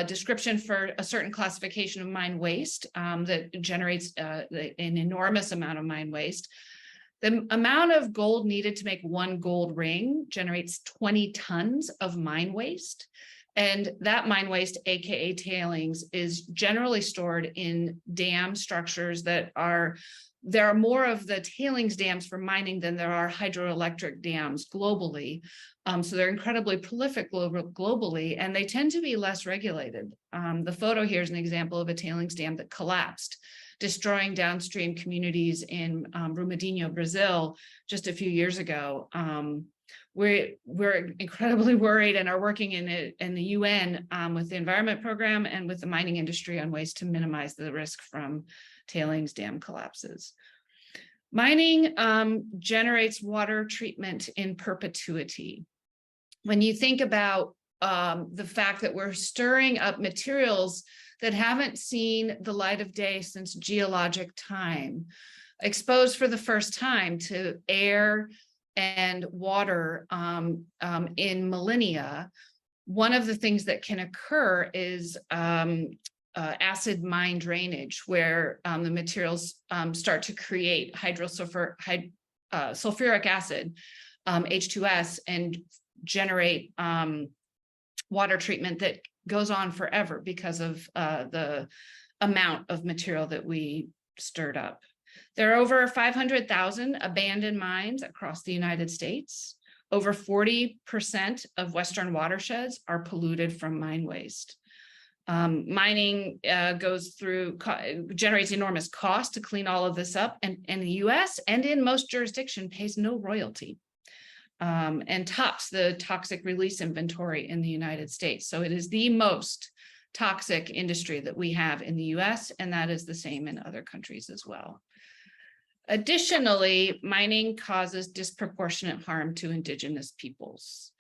description for a certain classification of mine waste that generates an enormous amount of mine waste. The amount of gold needed to make one gold ring generates 20 tons of mine waste. And that mine waste, AKA tailings, is generally stored in dam structures that are, there are more of the tailings dams for mining than there are hydroelectric dams globally. So they're incredibly prolific globally, and they tend to be less regulated. The photo here is an example of a tailings dam that collapsed, destroying downstream communities in Brumadinho, Brazil, just a few years ago. We're incredibly worried and are working in the UN with the Environment Program and with the mining industry on ways to minimize the risk from tailings dam collapses. Mining generates water treatment in perpetuity. When you think about the fact that we're stirring up materials that haven't seen the light of day since geologic time, exposed for the first time to air and water in millennia, one of the things that can occur is acid mine drainage, where the materials start to create sulfuric acid, H2S, and generate water treatment that goes on forever because of the amount of material that we stirred up. There are over 500,000 abandoned mines across the United States. Over 40% of Western watersheds are polluted from mine waste. Mining generates enormous cost to clean all of this up, and in the US and in most jurisdictions pays no royalty. And tops the toxic release inventory in the United States. So it is the most toxic industry that we have in the US, and that is the same in other countries as well. Additionally, mining causes disproportionate harm to Indigenous peoples.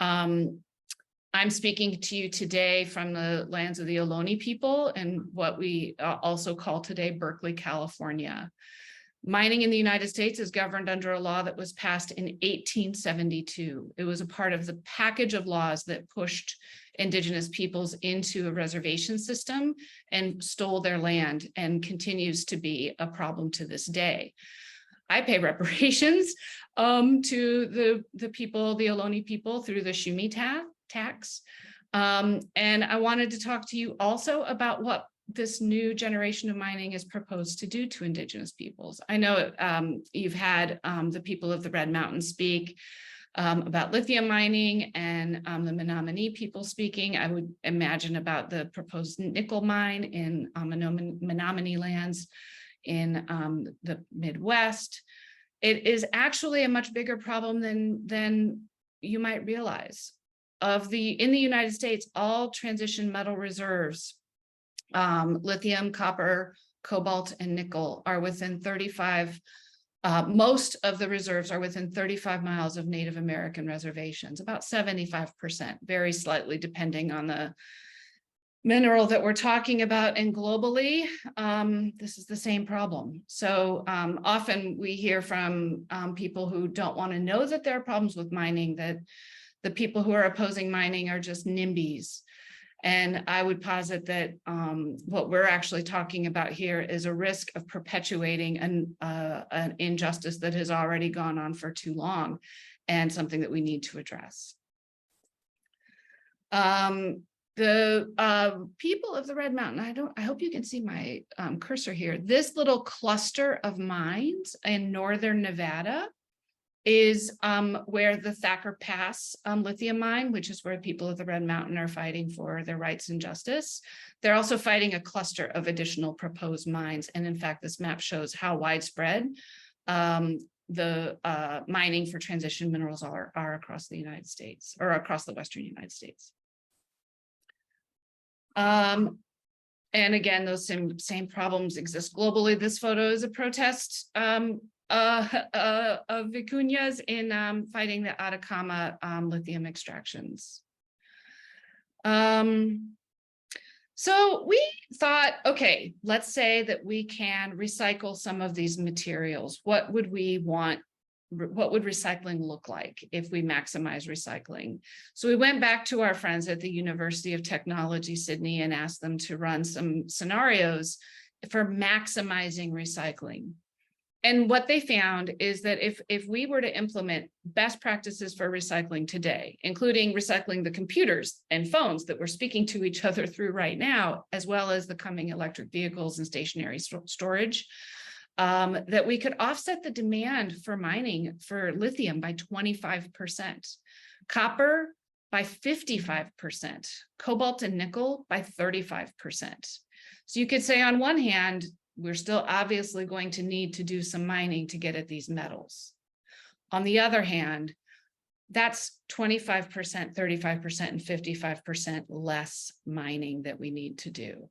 I'm speaking to you today from the lands of the Ohlone people and what we also call today Berkeley, California. Mining in the United States is governed under a law that was passed in 1872. It was a part of the package of laws that pushed Indigenous peoples into a reservation system and stole their land, and continues to be a problem to this day. I pay reparations to the people, the Ohlone people, through the Shumi tax. And I wanted to talk to you also about what this new generation of mining is proposed to do to Indigenous peoples. I know you've had the people of the Red Mountains speak about lithium mining, and the Menominee people speaking. I would imagine about the proposed nickel mine in Menominee lands in the Midwest. It is actually a much bigger problem than you might realize. In the United States, all transition metal reserves, lithium, copper, cobalt, and nickel, are within 35. Most of the reserves are within 35 miles of Native American reservations, about 75%, very slightly depending on the mineral that we're talking about. And globally, this is the same problem. So often we hear from people who don't want to know that there are problems with mining, that the people who are opposing mining are just NIMBYs. And I would posit that what we're actually talking about here is a risk of perpetuating an injustice that has already gone on for too long, and something that we need to address. The people of the Red Mountain, I hope you can see my cursor here. This little cluster of mines in northern Nevada is where the Thacker Pass lithium mine, which is where people of the Red Mountain are fighting for their rights and justice. They're also fighting a cluster of additional proposed mines. And in fact, this map shows how widespread the mining for transition minerals are across the United States, or across the Western United States. And again, those same problems exist globally. This photo is a protest of vicuñas in fighting the Atacama lithium extractions. So we thought, okay, let's say that we can recycle some of these materials. What would we want? What would recycling look like if we maximize recycling? So we went back to our friends at the University of Technology, Sydney, and asked them to run some scenarios for maximizing recycling. And what they found is that if we were to implement best practices for recycling today, including recycling the computers and phones that we're speaking to each other through right now, as well as the coming electric vehicles and stationary storage, that we could offset the demand for mining for lithium by 25%, copper by 55%, cobalt and nickel by 35%. So you could say on one hand, we're still obviously going to need to do some mining to get at these metals. On the other hand, that's 25%, 35%, and 55% less mining that we need to do.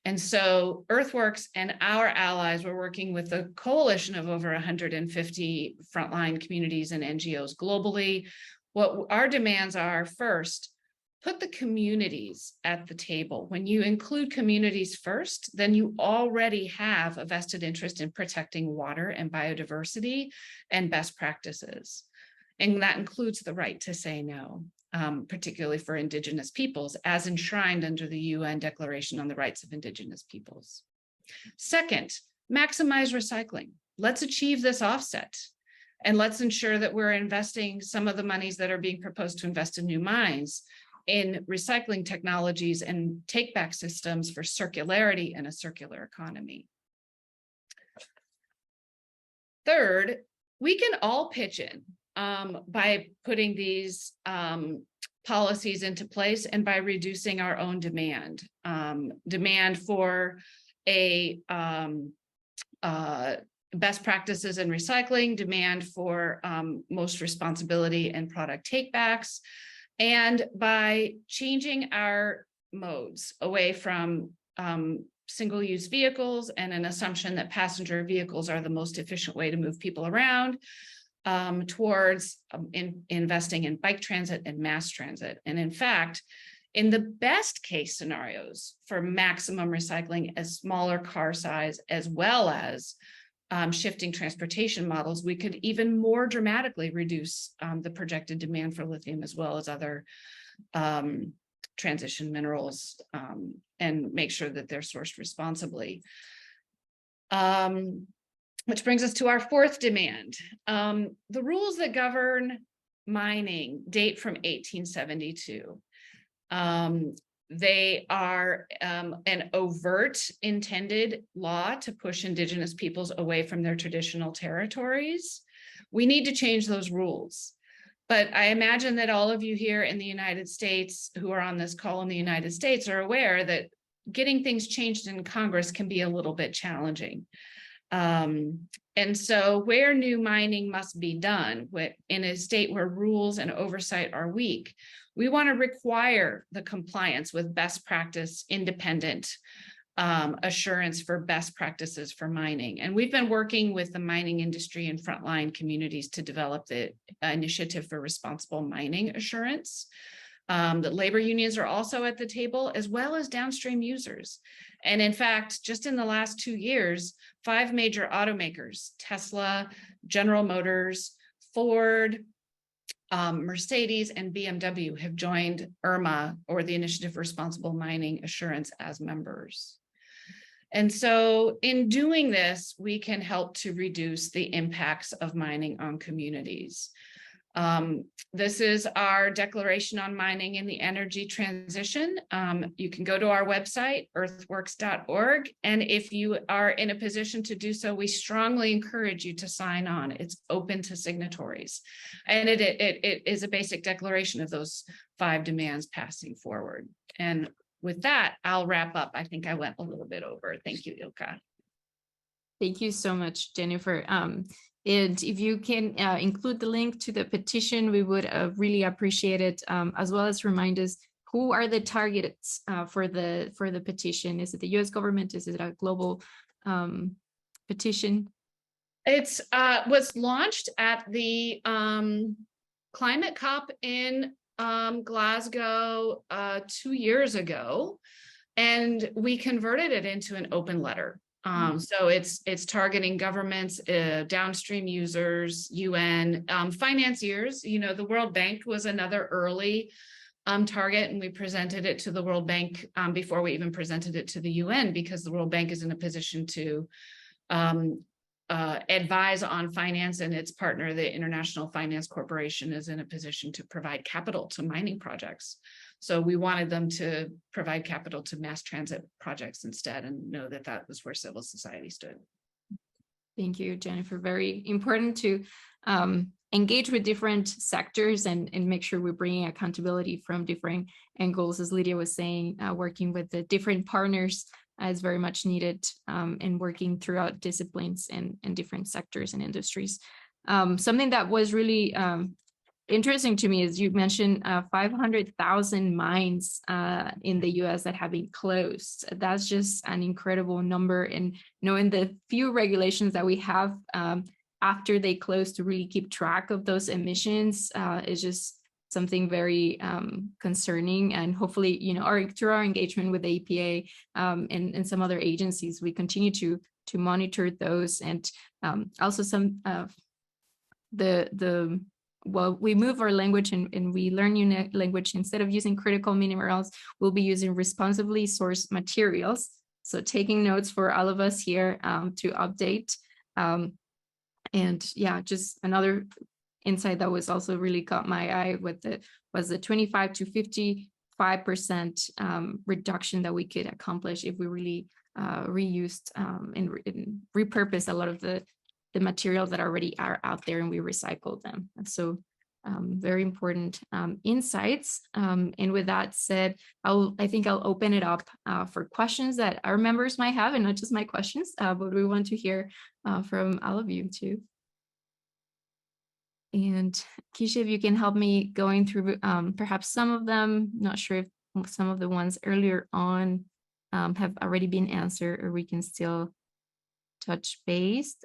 And so Earthworks and our allies were working with a coalition of over 150 frontline communities and NGOs globally. What our demands are: first, put the communities at the table. When you include communities first, then you already have a vested interest in protecting water and biodiversity and best practices. And that includes the right to say no, particularly for Indigenous peoples, as enshrined under the UN Declaration on the Rights of Indigenous Peoples. Second, maximize recycling. Let's achieve this offset. And let's ensure that we're investing some of the monies that are being proposed to invest in new mines in recycling technologies and take-back systems for circularity and a circular economy. Third, we can all pitch in by putting these policies into place and by reducing our own demand. Demand for a best practices in recycling, demand for most responsibility and product take-backs, and by changing our modes away from single-use vehicles and an assumption that passenger vehicles are the most efficient way to move people around, towards investing in bike transit and mass transit. And in fact, in the best case scenarios for maximum recycling as smaller car size, as well as shifting transportation models, we could even more dramatically reduce the projected demand for lithium, as well as other transition minerals, and make sure that they're sourced responsibly. Which brings us to our fourth demand. The rules that govern mining date from 1872. They are an overt intended law to push Indigenous peoples away from their traditional territories. We need to change those rules. But I imagine that all of you here in the United States who are on this call in the United States are aware that getting things changed in Congress can be a little bit challenging. And so where new mining must be done in a state where rules and oversight are weak, we want to require the compliance with best practice independent assurance for best practices for mining. And we've been working with the mining industry and frontline communities to develop the initiative for responsible mining assurance. That labor unions are also at the table, as well as downstream users. And in fact, just in the last 2 years, 5 major automakers, Tesla, General Motors, Ford, Mercedes and BMW have joined IRMA, or the Initiative for Responsible Mining Assurance, as members. And so in doing this, we can help to reduce the impacts of mining on communities. This is our declaration on mining in the energy transition. You can go to our website, earthworks.org. And if you are in a position to do so, we strongly encourage you to sign on. It's open to signatories. And it is a basic declaration of those 5 demands passing forward. And with that, I'll wrap up. I think I went a little bit over. Thank you, Ilka. Thank you so much, Jennifer. And if you can include the link to the petition, we would really appreciate it, as well as remind us who are the targets for the petition. Is it the U.S. government? Is it a global petition? It's was launched at the Climate COP in Glasgow 2 years ago, and we converted it into an open letter. So it's targeting governments, downstream users, UN, financiers. You know, the World Bank was another early target, and we presented it to the World Bank before we even presented it to the UN, because the World Bank is in a position to advise on finance, and its partner, the International Finance Corporation, is in a position to provide capital to mining projects. So we wanted them to provide capital to mass transit projects instead, and know that that was where civil society stood. Thank you, Jennifer. Very important to engage with different sectors and make sure we're bringing accountability from different angles. As Lydia was saying, working with the different partners is very much needed, and working throughout disciplines and different sectors and industries. Something that was really interesting to me is you mentioned 500,000 mines in the US that have been closed. That's just an incredible number. And knowing the few regulations that we have after they close to really keep track of those emissions is just something very concerning. And hopefully, you know, through our engagement with the EPA and some other agencies, we continue to monitor those. And also some of well, we move our language and we learn new language. Instead of using critical minerals, we'll be using responsibly sourced materials. So taking notes for all of us here to update. And yeah, just another insight that was also really caught my eye was the 25 to 55% reduction that we could accomplish if we really reused and repurposed a lot of the materials that already are out there, and we recycle them. And so very important insights. And with that said, I think I'll open it up for questions that our members might have, and not just my questions, but we want to hear from all of you too. And Keisha, if you can help me going through perhaps some of them, not sure if some of the ones earlier on have already been answered, or we can still touch base.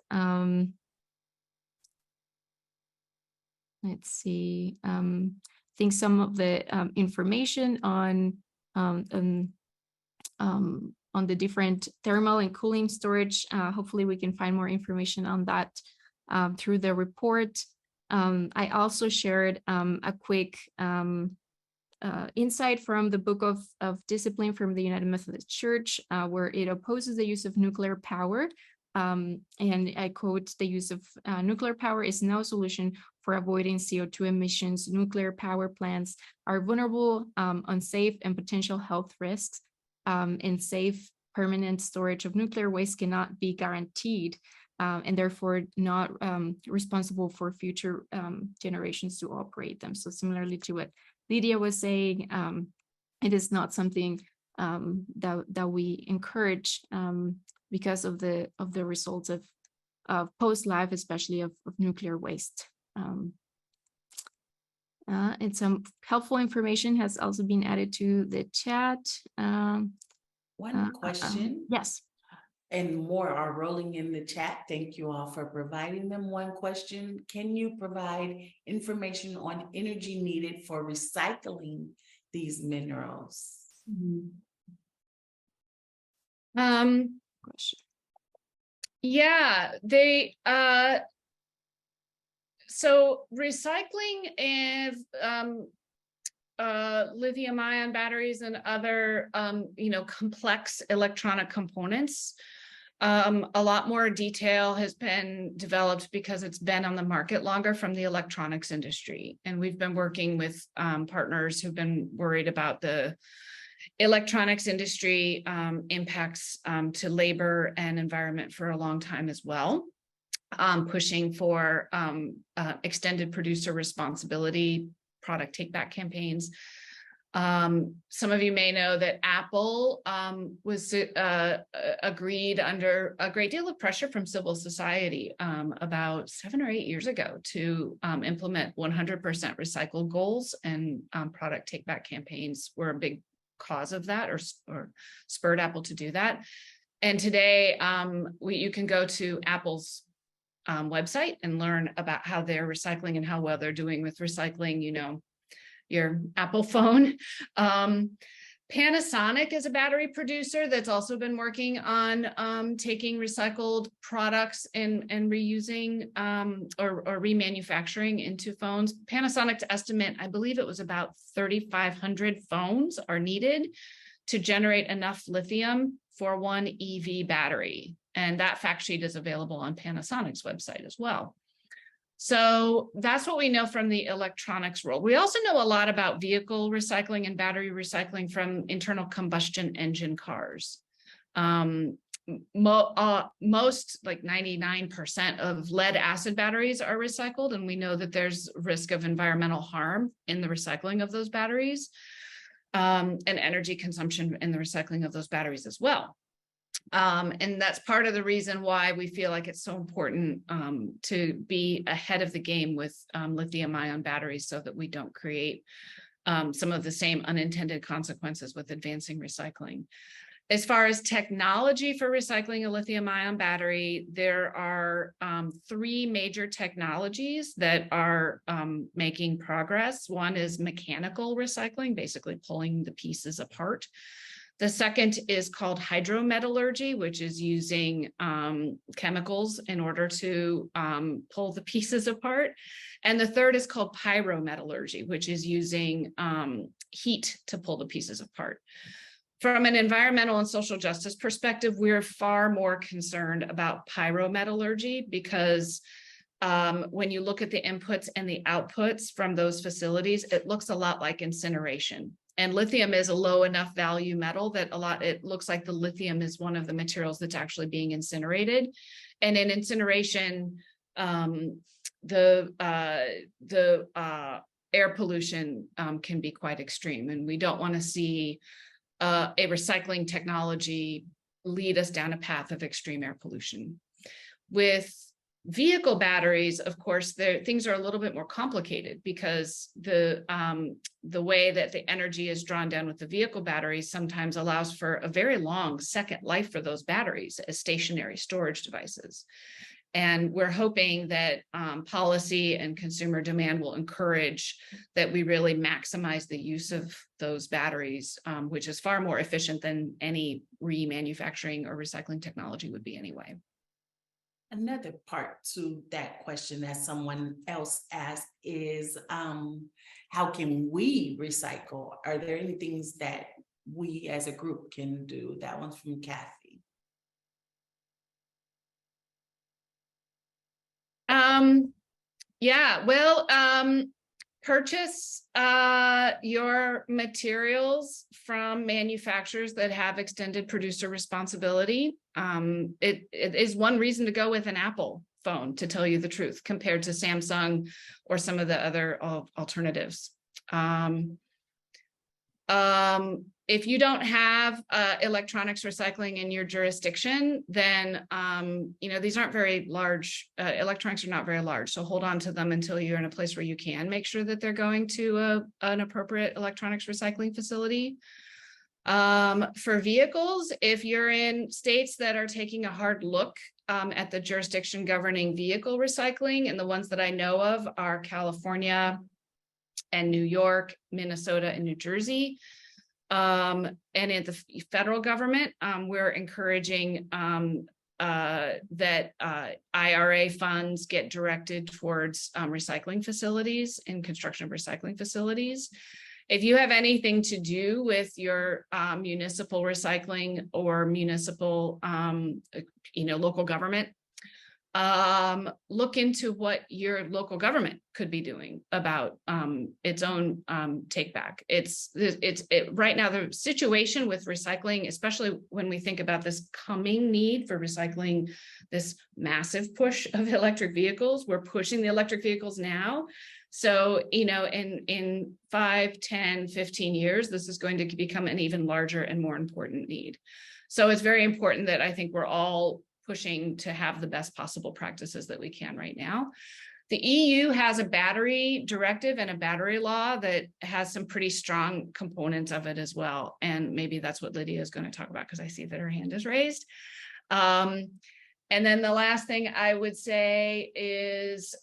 Let's see. I think some of the information on the different thermal and cooling storage, hopefully we can find more information on that through the report. I also shared a quick insight from the Book of Discipline from the United Methodist Church, where it opposes the use of nuclear power. And I quote, "The use of nuclear power is no solution for avoiding CO2 emissions. Nuclear power plants are vulnerable, unsafe, and potential health risks, and safe permanent storage of nuclear waste cannot be guaranteed, and therefore not responsible for future generations to operate them." So similarly to what Lydia was saying, it is not something that we encourage because of the results of post-life, especially of nuclear waste. And some helpful information has also been added to the chat. One question. Yes. And more are rolling in the chat. Thank you all for providing them. One question: can you provide information on energy needed for recycling these minerals? Yeah, they So recycling lithium ion batteries and other, complex electronic components. A lot more detail has been developed because it's been on the market longer from the electronics industry. And we've been working with partners who've been worried about the electronics industry impacts to labor and environment for a long time as well. Pushing for extended producer responsibility, product take back campaigns. Some of you may know that Apple was agreed under a great deal of pressure from civil society about 7 or 8 years ago to implement 100% recycled goals, and product take back campaigns were a big cause of that, or spurred Apple to do that. And today you can go to Apple's website and learn about how they're recycling and how well they're doing with recycling, your Apple phone. Panasonic is a battery producer that's also been working on taking recycled products and reusing or remanufacturing into phones. Panasonic's estimate, I believe it was about 3,500 phones are needed to generate enough lithium for one EV battery. And that fact sheet is available on Panasonic's website as well. So that's what we know from the electronics world. We also know a lot about vehicle recycling and battery recycling from internal combustion engine cars. Most, like 99% of lead acid batteries are recycled, and we know that there's risk of environmental harm in the recycling of those batteries, and energy consumption in the recycling of those batteries as well. And that's part of the reason why we feel like it's so important to be ahead of the game with lithium ion batteries, so that we don't create some of the same unintended consequences with advancing recycling. As far as technology for recycling a lithium ion battery, there are 3 major technologies that are making progress. One is mechanical recycling, basically pulling the pieces apart. The second is called hydrometallurgy, which is using chemicals in order to pull the pieces apart. And the third is called pyrometallurgy, which is using heat to pull the pieces apart. From an environmental and social justice perspective, we're far more concerned about pyrometallurgy because when you look at the inputs and the outputs from those facilities, it looks a lot like incineration. And lithium is a low enough value metal that it looks like the lithium is one of the materials that's actually being incinerated. And in incineration, the air pollution can be quite extreme, and we don't want to see a recycling technology lead us down a path of extreme air pollution. With vehicle batteries, of course, things are a little bit more complicated because the way that the energy is drawn down with the vehicle batteries sometimes allows for a very long second life for those batteries as stationary storage devices. And we're hoping that policy and consumer demand will encourage that we really maximize the use of those batteries, which is far more efficient than any remanufacturing or recycling technology would be anyway. Another part to that question that someone else asked is, how can we recycle? Are there any things that we as a group can do? That one's from Kathy. Purchase your materials from manufacturers that have extended producer responsibility. It is one reason to go with an Apple phone, to tell you the truth, compared to Samsung or some of the other alternatives. If you don't have electronics recycling in your jurisdiction, then these aren't very large. Electronics are not very large, so hold on to them until you're in a place where you can make sure that they're going to an appropriate electronics recycling facility. For vehicles, if you're in states that are taking a hard look at the jurisdiction governing vehicle recycling, and the ones that I know of are California and New York, Minnesota, and New Jersey. And in the federal government, we're encouraging IRA funds get directed towards recycling facilities and construction of recycling facilities. If you have anything to do with your municipal recycling or municipal, local government, look into what your local government could be doing about its own take back. Right now, the situation with recycling, especially when we think about this coming need for recycling, this massive push of electric vehicles, we're pushing the electric vehicles now. So, in 5, 10, 15 years, this is going to become an even larger and more important need. So it's very important that I think we're all pushing to have the best possible practices that we can right now. The EU has a battery directive and a battery law that has some pretty strong components of it as well. And maybe that's what Lydia is going to talk about, because I see that her hand is raised. And then the last thing I would say is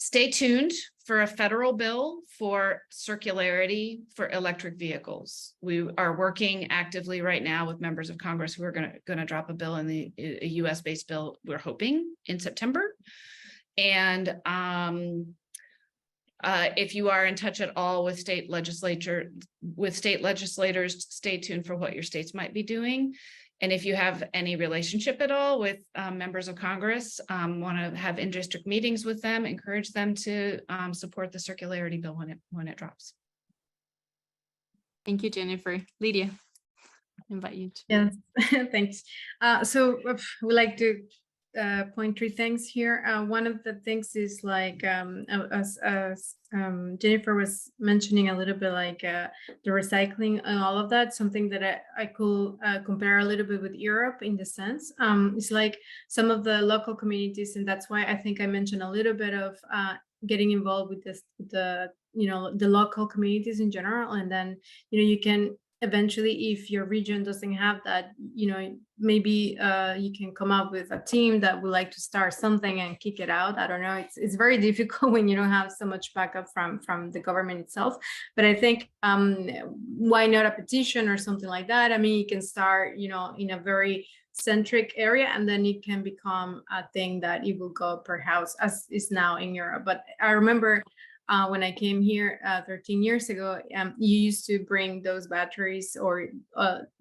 stay tuned for a federal bill for circularity for electric vehicles. We are working actively right now with members of Congress who are going to drop a bill in a US-based bill, we're hoping, in September. And if you are in touch at all with state legislators, stay tuned for what your states might be doing. And if you have any relationship at all with members of Congress, want to have in-district meetings with them, encourage them to support the circularity bill when it drops. Thank you, Jennifer. Lydia, I invite you to. Yes, thanks. So we like to point 3 things here. One of the things is like, as Jennifer was mentioning a little bit, like the recycling and all of that, something that I could compare a little bit with Europe in the sense. It's like some of the local communities, and that's why I think I mentioned a little bit of getting involved with the local communities in general. And then, you can eventually, if your region doesn't have that, maybe you can come up with a team that would like to start something and kick it out. I don't know. It's very difficult when you don't have so much backup from the government itself. But I think why not a petition or something like that? I mean, you can start, in a very centric area, and then it can become a thing that it will go per house, as is now in Europe. But I remember when I came here 13 years ago, you used to bring those batteries or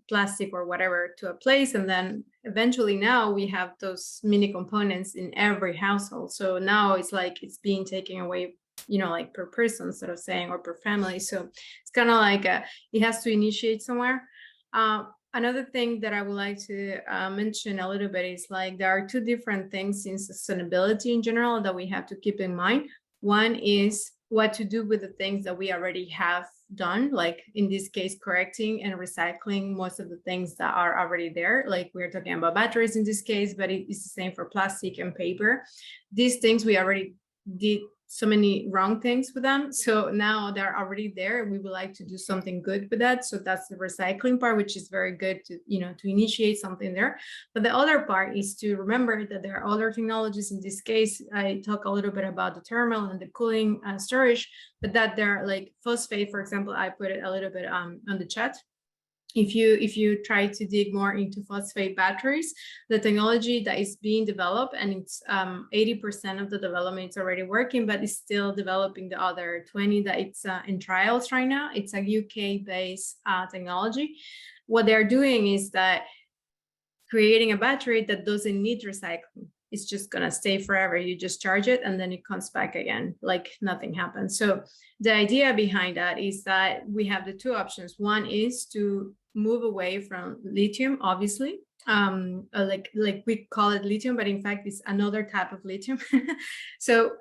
plastic or whatever to a place. And then eventually now we have those mini components in every household. So now it's like it's being taken away, like per person, sort of saying, or per family. So it's kind of like it has to initiate somewhere. Another thing that I would like to mention a little bit is like there are 2 different things in sustainability in general that we have to keep in mind. One is what to do with the things that we already have done, like in this case, correcting and recycling most of the things that are already there. Like we're talking about batteries in this case, but it's the same for plastic and paper. These things we already did so many wrong things with them. So now they're already there. We would like to do something good with that. So that's the recycling part, which is very good to, to initiate something there. But the other part is to remember that there are other technologies. In this case, I talk a little bit about the thermal and the cooling storage, but that there are like phosphate, for example, I put it a little bit on the chat. If you try to dig more into phosphate batteries, the technology that is being developed, and it's 80% of the development is already working, but it's still developing the other 20 that it's in trials right now. It's a UK-based technology. What they're doing is that creating a battery that doesn't need recycling. It's just going to stay forever. You just charge it and then it comes back again, like nothing happened. So the idea behind that is that we have the 2 options. One is to move away from lithium, obviously, like we call it lithium, but in fact, it's another type of lithium. So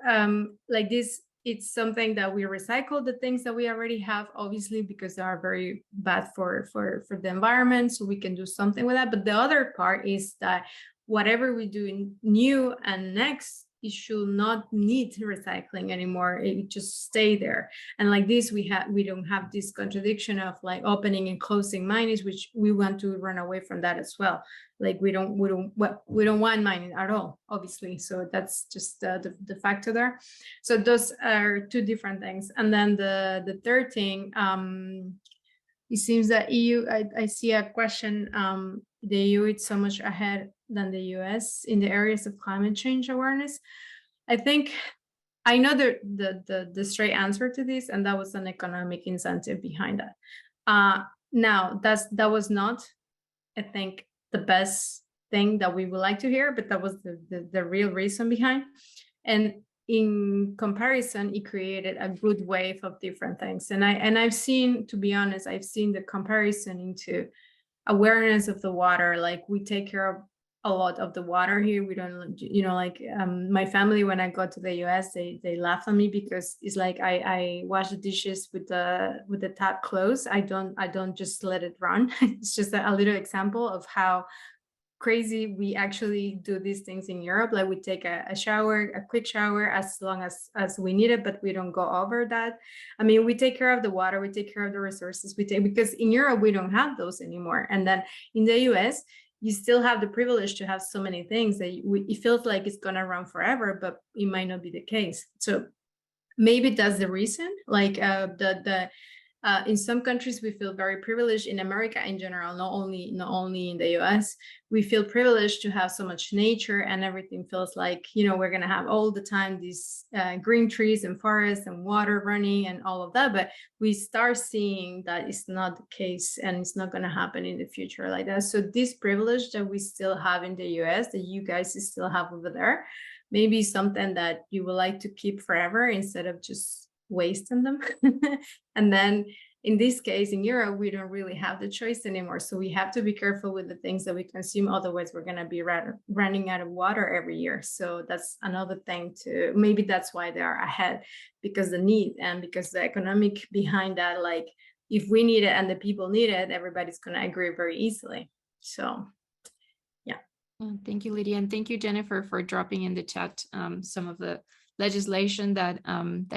like this, it's something that we recycle the things that we already have, obviously, because they are very bad for the environment. So we can do something with that. But the other part is that whatever we do new and next, it should not need recycling anymore. It just stay there. And like this, we don't have this contradiction of like opening and closing mines, which we want to run away from that as well. Like we don't want mining at all, obviously. So that's just the factor there. So those are 2 different things. And then the third thing, it seems that EU, I see a question the EU is so much ahead than the US in the areas of climate change awareness. I think I know the straight answer to this, and that was an economic incentive behind that. Now that was not, I think, the best thing that we would like to hear, but that was the real reason behind. And in comparison, it created a good wave of different things. And I've seen, to be honest, I've seen the comparison into awareness of the water. Like, we take care of a lot of the water here. We don't, like, my family, when I got to the US, they laughed at me because it's like I wash the dishes with the tap closed. I don't just let it run. It's just a little example of how crazy we actually do these things in Europe. Like, we take a shower, a quick shower, as long as we need it, but we don't go over that. I mean, we take care of the water, we take care of the resources, because in Europe we don't have those anymore. And then in the US, you still have the privilege to have so many things that it feels like it's gonna run forever, but it might not be the case. So maybe that's the reason. Like, in some countries we feel very privileged. In America in general, not only in the US, we feel privileged to have so much nature, and everything feels like, we're going to have all the time these green trees and forests and water running and all of that. But we start seeing that it's not the case, and it's not going to happen in the future like that. So this privilege that we still have in the US, that you guys still have over there, maybe something that you would like to keep forever instead of just wasting them. And then in this case, in Europe, we don't really have the choice anymore. So we have to be careful with the things that we consume. Otherwise, we're going to be running out of water every year. So that's another thing to, maybe that's why they are ahead, because the need and because the economic behind that, like, if we need it and the people need it, everybody's going to agree very easily. So thank you, Lydia, and thank you, Jennifer, for dropping in the chat some of the legislation that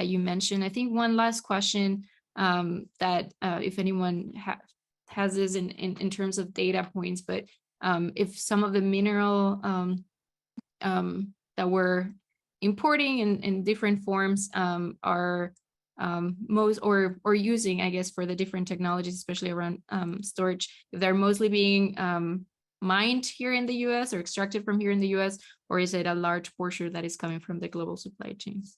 you mentioned. I think one last question that if anyone has this in terms of data points, but if some of the mineral that we're importing in different forms are most or using, I guess, for the different technologies, especially around storage, if they're mostly being mined here in the US or extracted from here in the US, or is it a large portion that is coming from the global supply chains?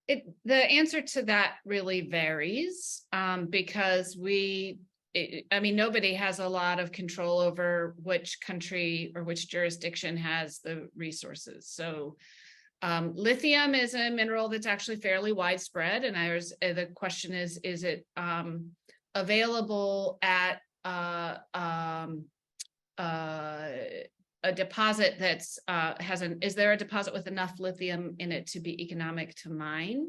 The answer to that really varies because nobody has a lot of control over which country or which jurisdiction has the resources. So lithium is a mineral that's actually fairly widespread. And the question is it available at a deposit that's is there a deposit with enough lithium in it to be economic to mine?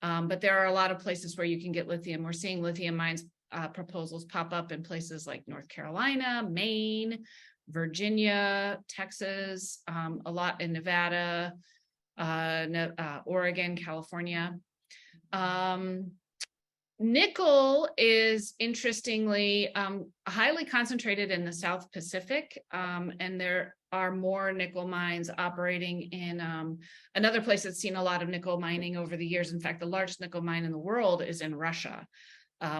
But there are a lot of places where you can get lithium. We're seeing lithium mines proposals pop up in places like North Carolina, Maine, Virginia, Texas, a lot in Nevada, Oregon, California. Nickel is interestingly highly concentrated in the South Pacific, and there are more nickel mines operating in another place that's seen a lot of nickel mining over the years. In fact, the largest nickel mine in the world is in Russia,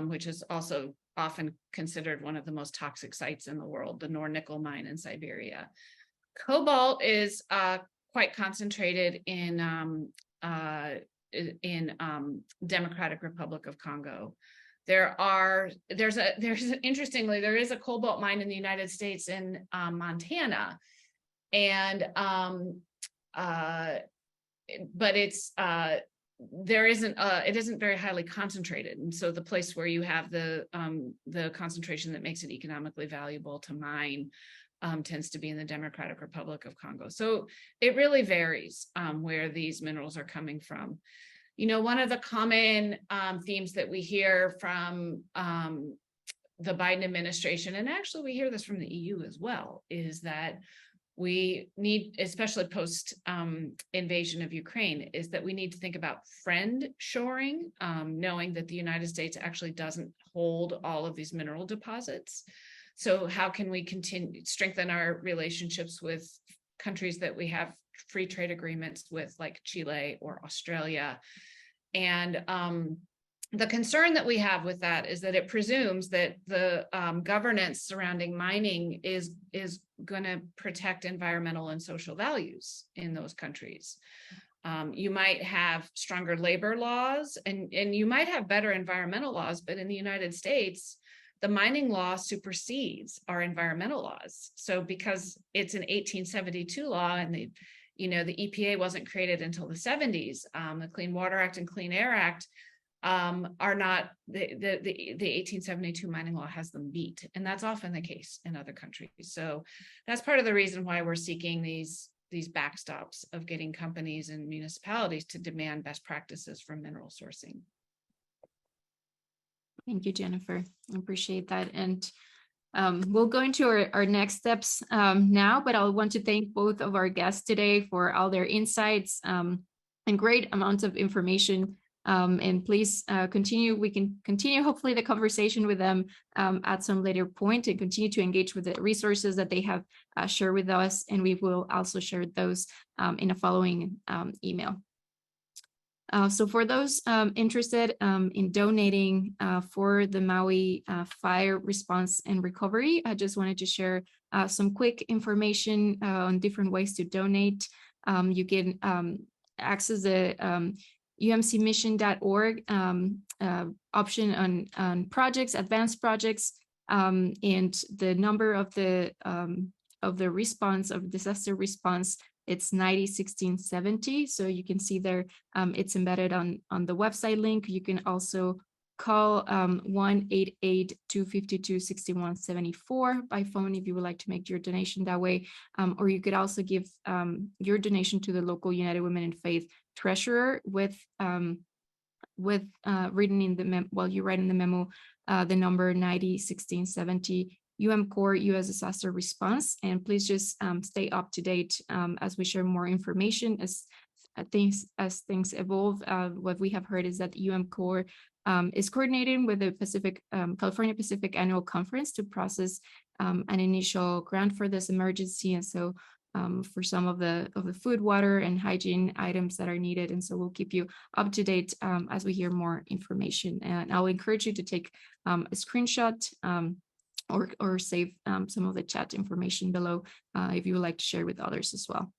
which is also often considered one of the most toxic sites in the world, the Nornickel mine in Siberia. Cobalt is quite concentrated in Democratic Republic of Congo. Interestingly, there is a cobalt mine in the United States in Montana, and but it isn't very highly concentrated, and so the place where you have the concentration that makes it economically valuable to mine tends to be in the Democratic Republic of Congo. So it really varies where these minerals are coming from. One of the common themes that we hear from the Biden administration, and actually we hear this from the EU as well, is that we need, especially post invasion of Ukraine, is that we need to think about friend shoring, knowing that the United States actually doesn't hold all of these mineral deposits. So how can we continue strengthen our relationships with countries that we have free trade agreements with, like Chile or Australia? And the concern that we have with that is that it presumes that the governance surrounding mining is going to protect environmental and social values in those countries. You might have stronger labor laws and you might have better environmental laws, but in the United States, the mining law supersedes our environmental laws. So because it's an 1872 law and the EPA wasn't created until the 70s, the Clean Water Act and Clean Air Act are not, the 1872 mining law has them beat. And that's often the case in other countries. So that's part of the reason why we're seeking these backstops of getting companies and municipalities to demand best practices for mineral sourcing. Thank you, Jennifer. I appreciate that. And we'll go into our next steps now, but I want to thank both of our guests today for all their insights and great amounts of information. And please continue. We can continue, hopefully, the conversation with them at some later point and continue to engage with the resources that they have shared with us. And we will also share those in a following email. So for those interested in donating for the Maui fire response and recovery, I just wanted to share some quick information on different ways to donate. You can access the umcmission.org option on projects, advanced projects, and the number of the response of disaster response. It's 901670. So you can see there, it's embedded on the website link. You can also call 1-888-252-6174 by phone if you would like to make your donation that way. Or you could also give your donation to the local United Women in Faith treasurer with written in the while you write in the memo the number 901670 Corps U.S. Disaster Response. And please just stay up to date as we share more information as things evolve. What we have heard is that Corps is coordinating with the California Pacific Annual Conference to process an initial grant for this emergency. And so for some of the food, water, and hygiene items that are needed. And so we'll keep you up to date as we hear more information. And I'll encourage you to take a screenshot or save some of the chat information below if you would like to share with others as well.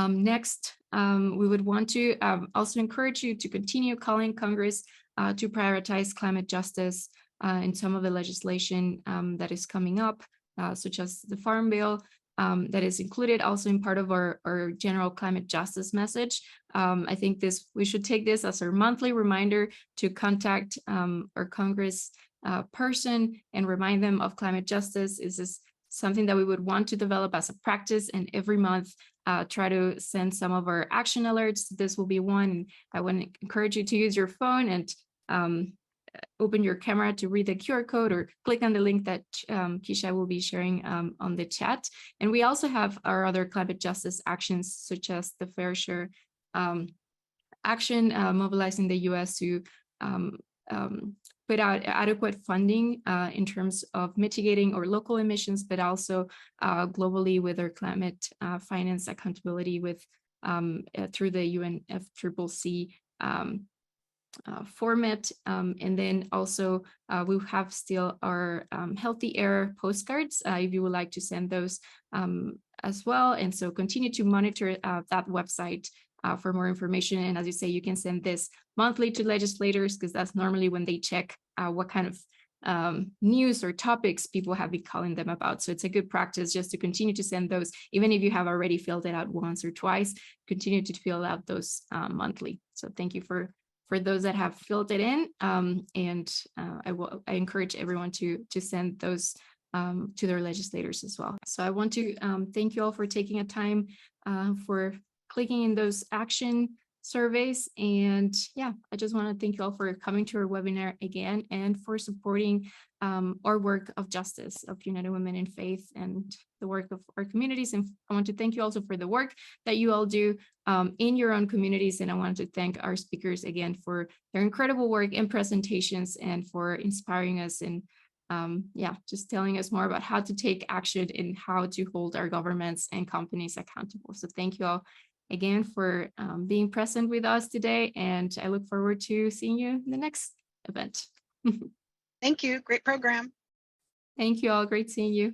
Next, we would want to also encourage you to continue calling Congress to prioritize climate justice in some of the legislation that is coming up, such as the Farm Bill, that is included also in part of our general climate justice message. I think we should take this as our monthly reminder to contact our Congress person and remind them of climate justice. Is this something that we would want to develop as a practice, and every month try to send some of our action alerts? This will be one. I want to encourage you to use your phone and open your camera to read the QR code or click on the link that Keisha will be sharing on the chat. And we also have our other climate justice actions, such as the Fair Share action, mobilizing the U.S. to put out adequate funding in terms of mitigating our local emissions, but also globally with our climate finance accountability with through the UNFCCC format. And then also we have still our Healthy Air postcards if you would like to send those as well. And so continue to monitor that website for more information. And as you say, you can send this monthly to legislators, because that's normally when they check what kind of news or topics people have been calling them about. So it's a good practice just to continue to send those, even if you have already filled it out once or twice, continue to fill out those monthly. So thank you for those that have filled it in. And I encourage everyone to send those to their legislators as well. So I want to thank you all for taking a time for clicking in those action surveys. And yeah, I just want to thank you all for coming to our webinar again and for supporting our work of justice of United Women in Faith and the work of our communities. And I want to thank you also for the work that you all do in your own communities. And I want to thank our speakers again for their incredible work and presentations and for inspiring us and just telling us more about how to take action and how to hold our governments and companies accountable. So thank you all again for being present with us today, and I look forward to seeing you in the next event. Thank you. Great program. Thank you all. Great seeing you.